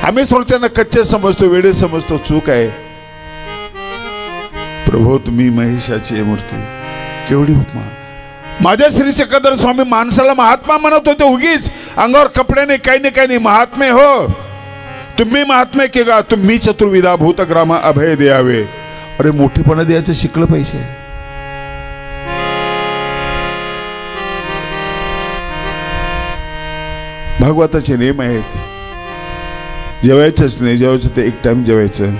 आम्ही श्रोत्यांना कच्चे समजतो, वेडे समजतो, चूक आहे. प्रभो तुम्ही महेशाची मूर्ती. केवढी उपमा. माझ्या श्री चक्रधर स्वामी माणसाला महात्मा म्हणत होते उगीच, अंगावर कपडे नाही, काही नाही, काही नाही. महात्मे हो तुम्ही, महात्मे के गा तुम्ही चतुर्विधा भूतग्रामा अभय द्यावे. अरे मोठेपणा द्यायचं शिकलं पाहिजे. भागवताचे नियम आहेत. जेवायचंच नाही, जेवायचं ते एक टाइम जेवायचं.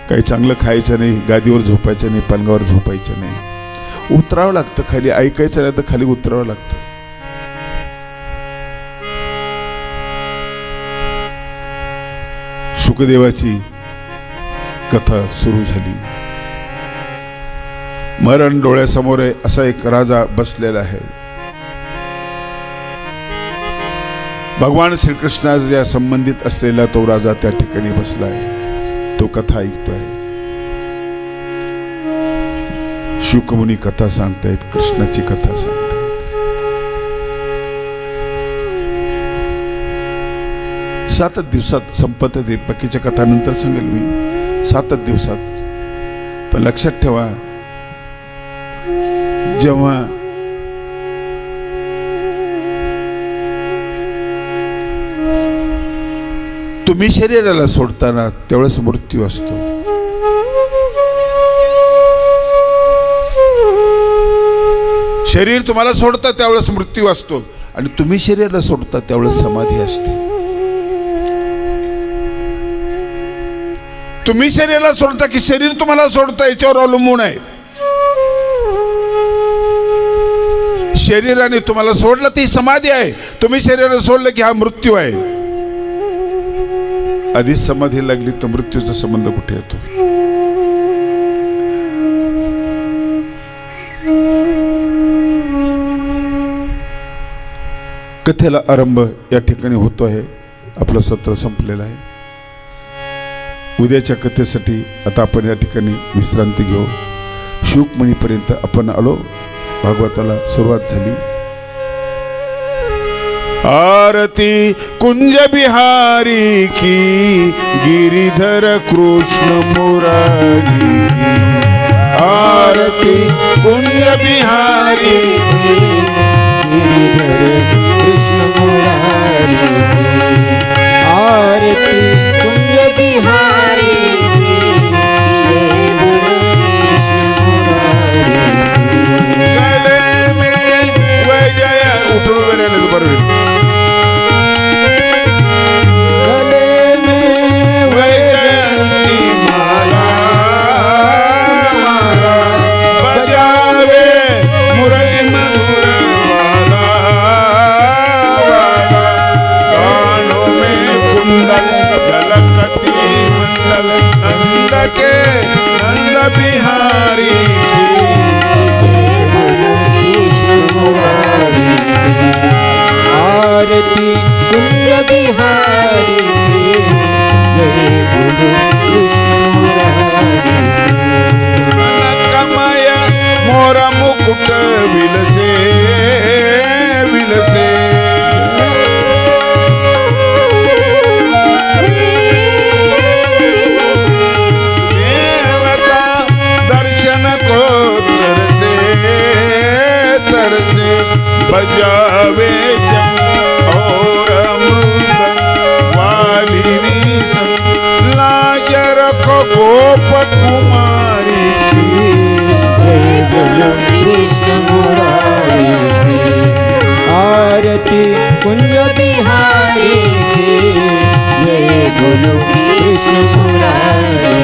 काही चांगलं खायचं नाही, गादीवर झोपायचं नाही, पलंगावर झोपायचं नाही. उतरावं लागतं खाली. ऐकायचं नाही तर खाली उतरावं लागतं. शुकदेवाची कथा सुरू झाली. मरण डोळ्यासमोर आहे. असा एक राजा बसलेला आहे. भगवान श्रीकृष्णाच्या संबंधित असलेला तो राजा त्या ठिकाणी बसलाय. तो कथा ऐकतोय. शुकमुनी कथा सांगतायत, कृष्णाची कथा सांगतायत. 7 दिवसात संपत ते. बाकीच्या कथा नंतर सांगेल मी. 7 दिवसात. पण लक्षात ठेवा, जेव्हा तुम्ही शरीराला सोडताना त्यावेळेस मृत्यू असतो. शरीर तुम्हाला सोडता त्यावेळेस मृत्यू असतो आणि तुम्ही शरीराला सोडता त्यावेळेस समाधी असते. तुम्ही शरीराला सोडता की शरीर तुम्हाला सोडता याच्यावर अवलंबून आहे. शरीराने तुम्हाला सोडलं ती समाधी आहे, तुम्ही शरीराने सोडलं की हा मृत्यू आहे. आधीच समाधी लागली तर मृत्यूचा संबंध कुठे येतो? कथेला आरंभ या ठिकाणी होतो आहे. आपलं सत्र संपलेलं आहे. उद्याच्या कथेसाठी आता आपण या ठिकाणी विश्रांती घेऊ. शुकमणीपर्यंत आपण आलो. भागवताला सुरुवात झाली. आरती कुंज बिहारी की गिरिधर कृष्ण मुरारी. आरती कुंज बिहारी की गिरिधर कृष्ण मुरारी. आरती कुंज बिहारी की जय बोलो कृष्ण मुरारी. गले में वैजय उठून वेळेला बरोबर. गले में वैजयंती माला माला बजावे मुरली मधुर वाला वाला. कानों में कुंडल झलकती मंडल नंद के नंद बिहारी जय बोलो कृष्ण मुरारी. आरती कुंज बिहारी की जय बोलो कृष्ण मुरारी. कमय मोर मुकुट विलसे विलसे. देवता दर्शन को तरसे तरसे. बजावे और मृदंग वालिनी संग लाज रखो गोप कुमारी की जय बोलो कृष्ण मुरारी. आरती कुंज बिहारी की जय बोलो कृष्ण मुरारी.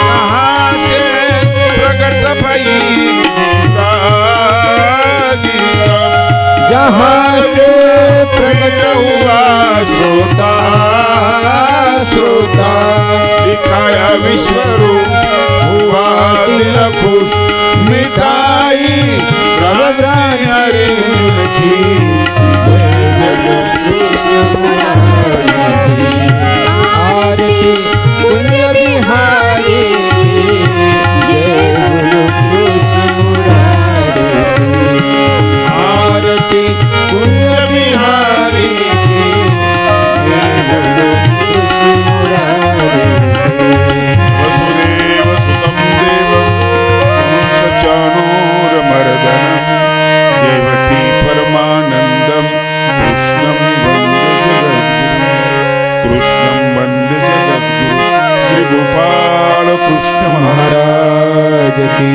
कहाँ से प्रकट भई गीता गीता. जहाँ से प्रकट हुआ श्रोता श्रोता. दिखाया विश्वरूप हुआ दिल खुश. मिटाई श्रवण अर्जुन की जय बोलो कृष्ण मुरारी. आरती कुंज बिहारी की जय बोलो कृष्ण मुरारी. आरती कुंज बिहारी की जय बोलो कृष्ण मुरारी. वसुदेव सुतं देवं कंसचाणूरमर्दनं देवकी परमानन्दं कृष्णं वन्दे जगद्गुरुं. कृष्णं वन्दे जगद्गुरुं. श्री गोपाल कृष्ण महाराज महाराज की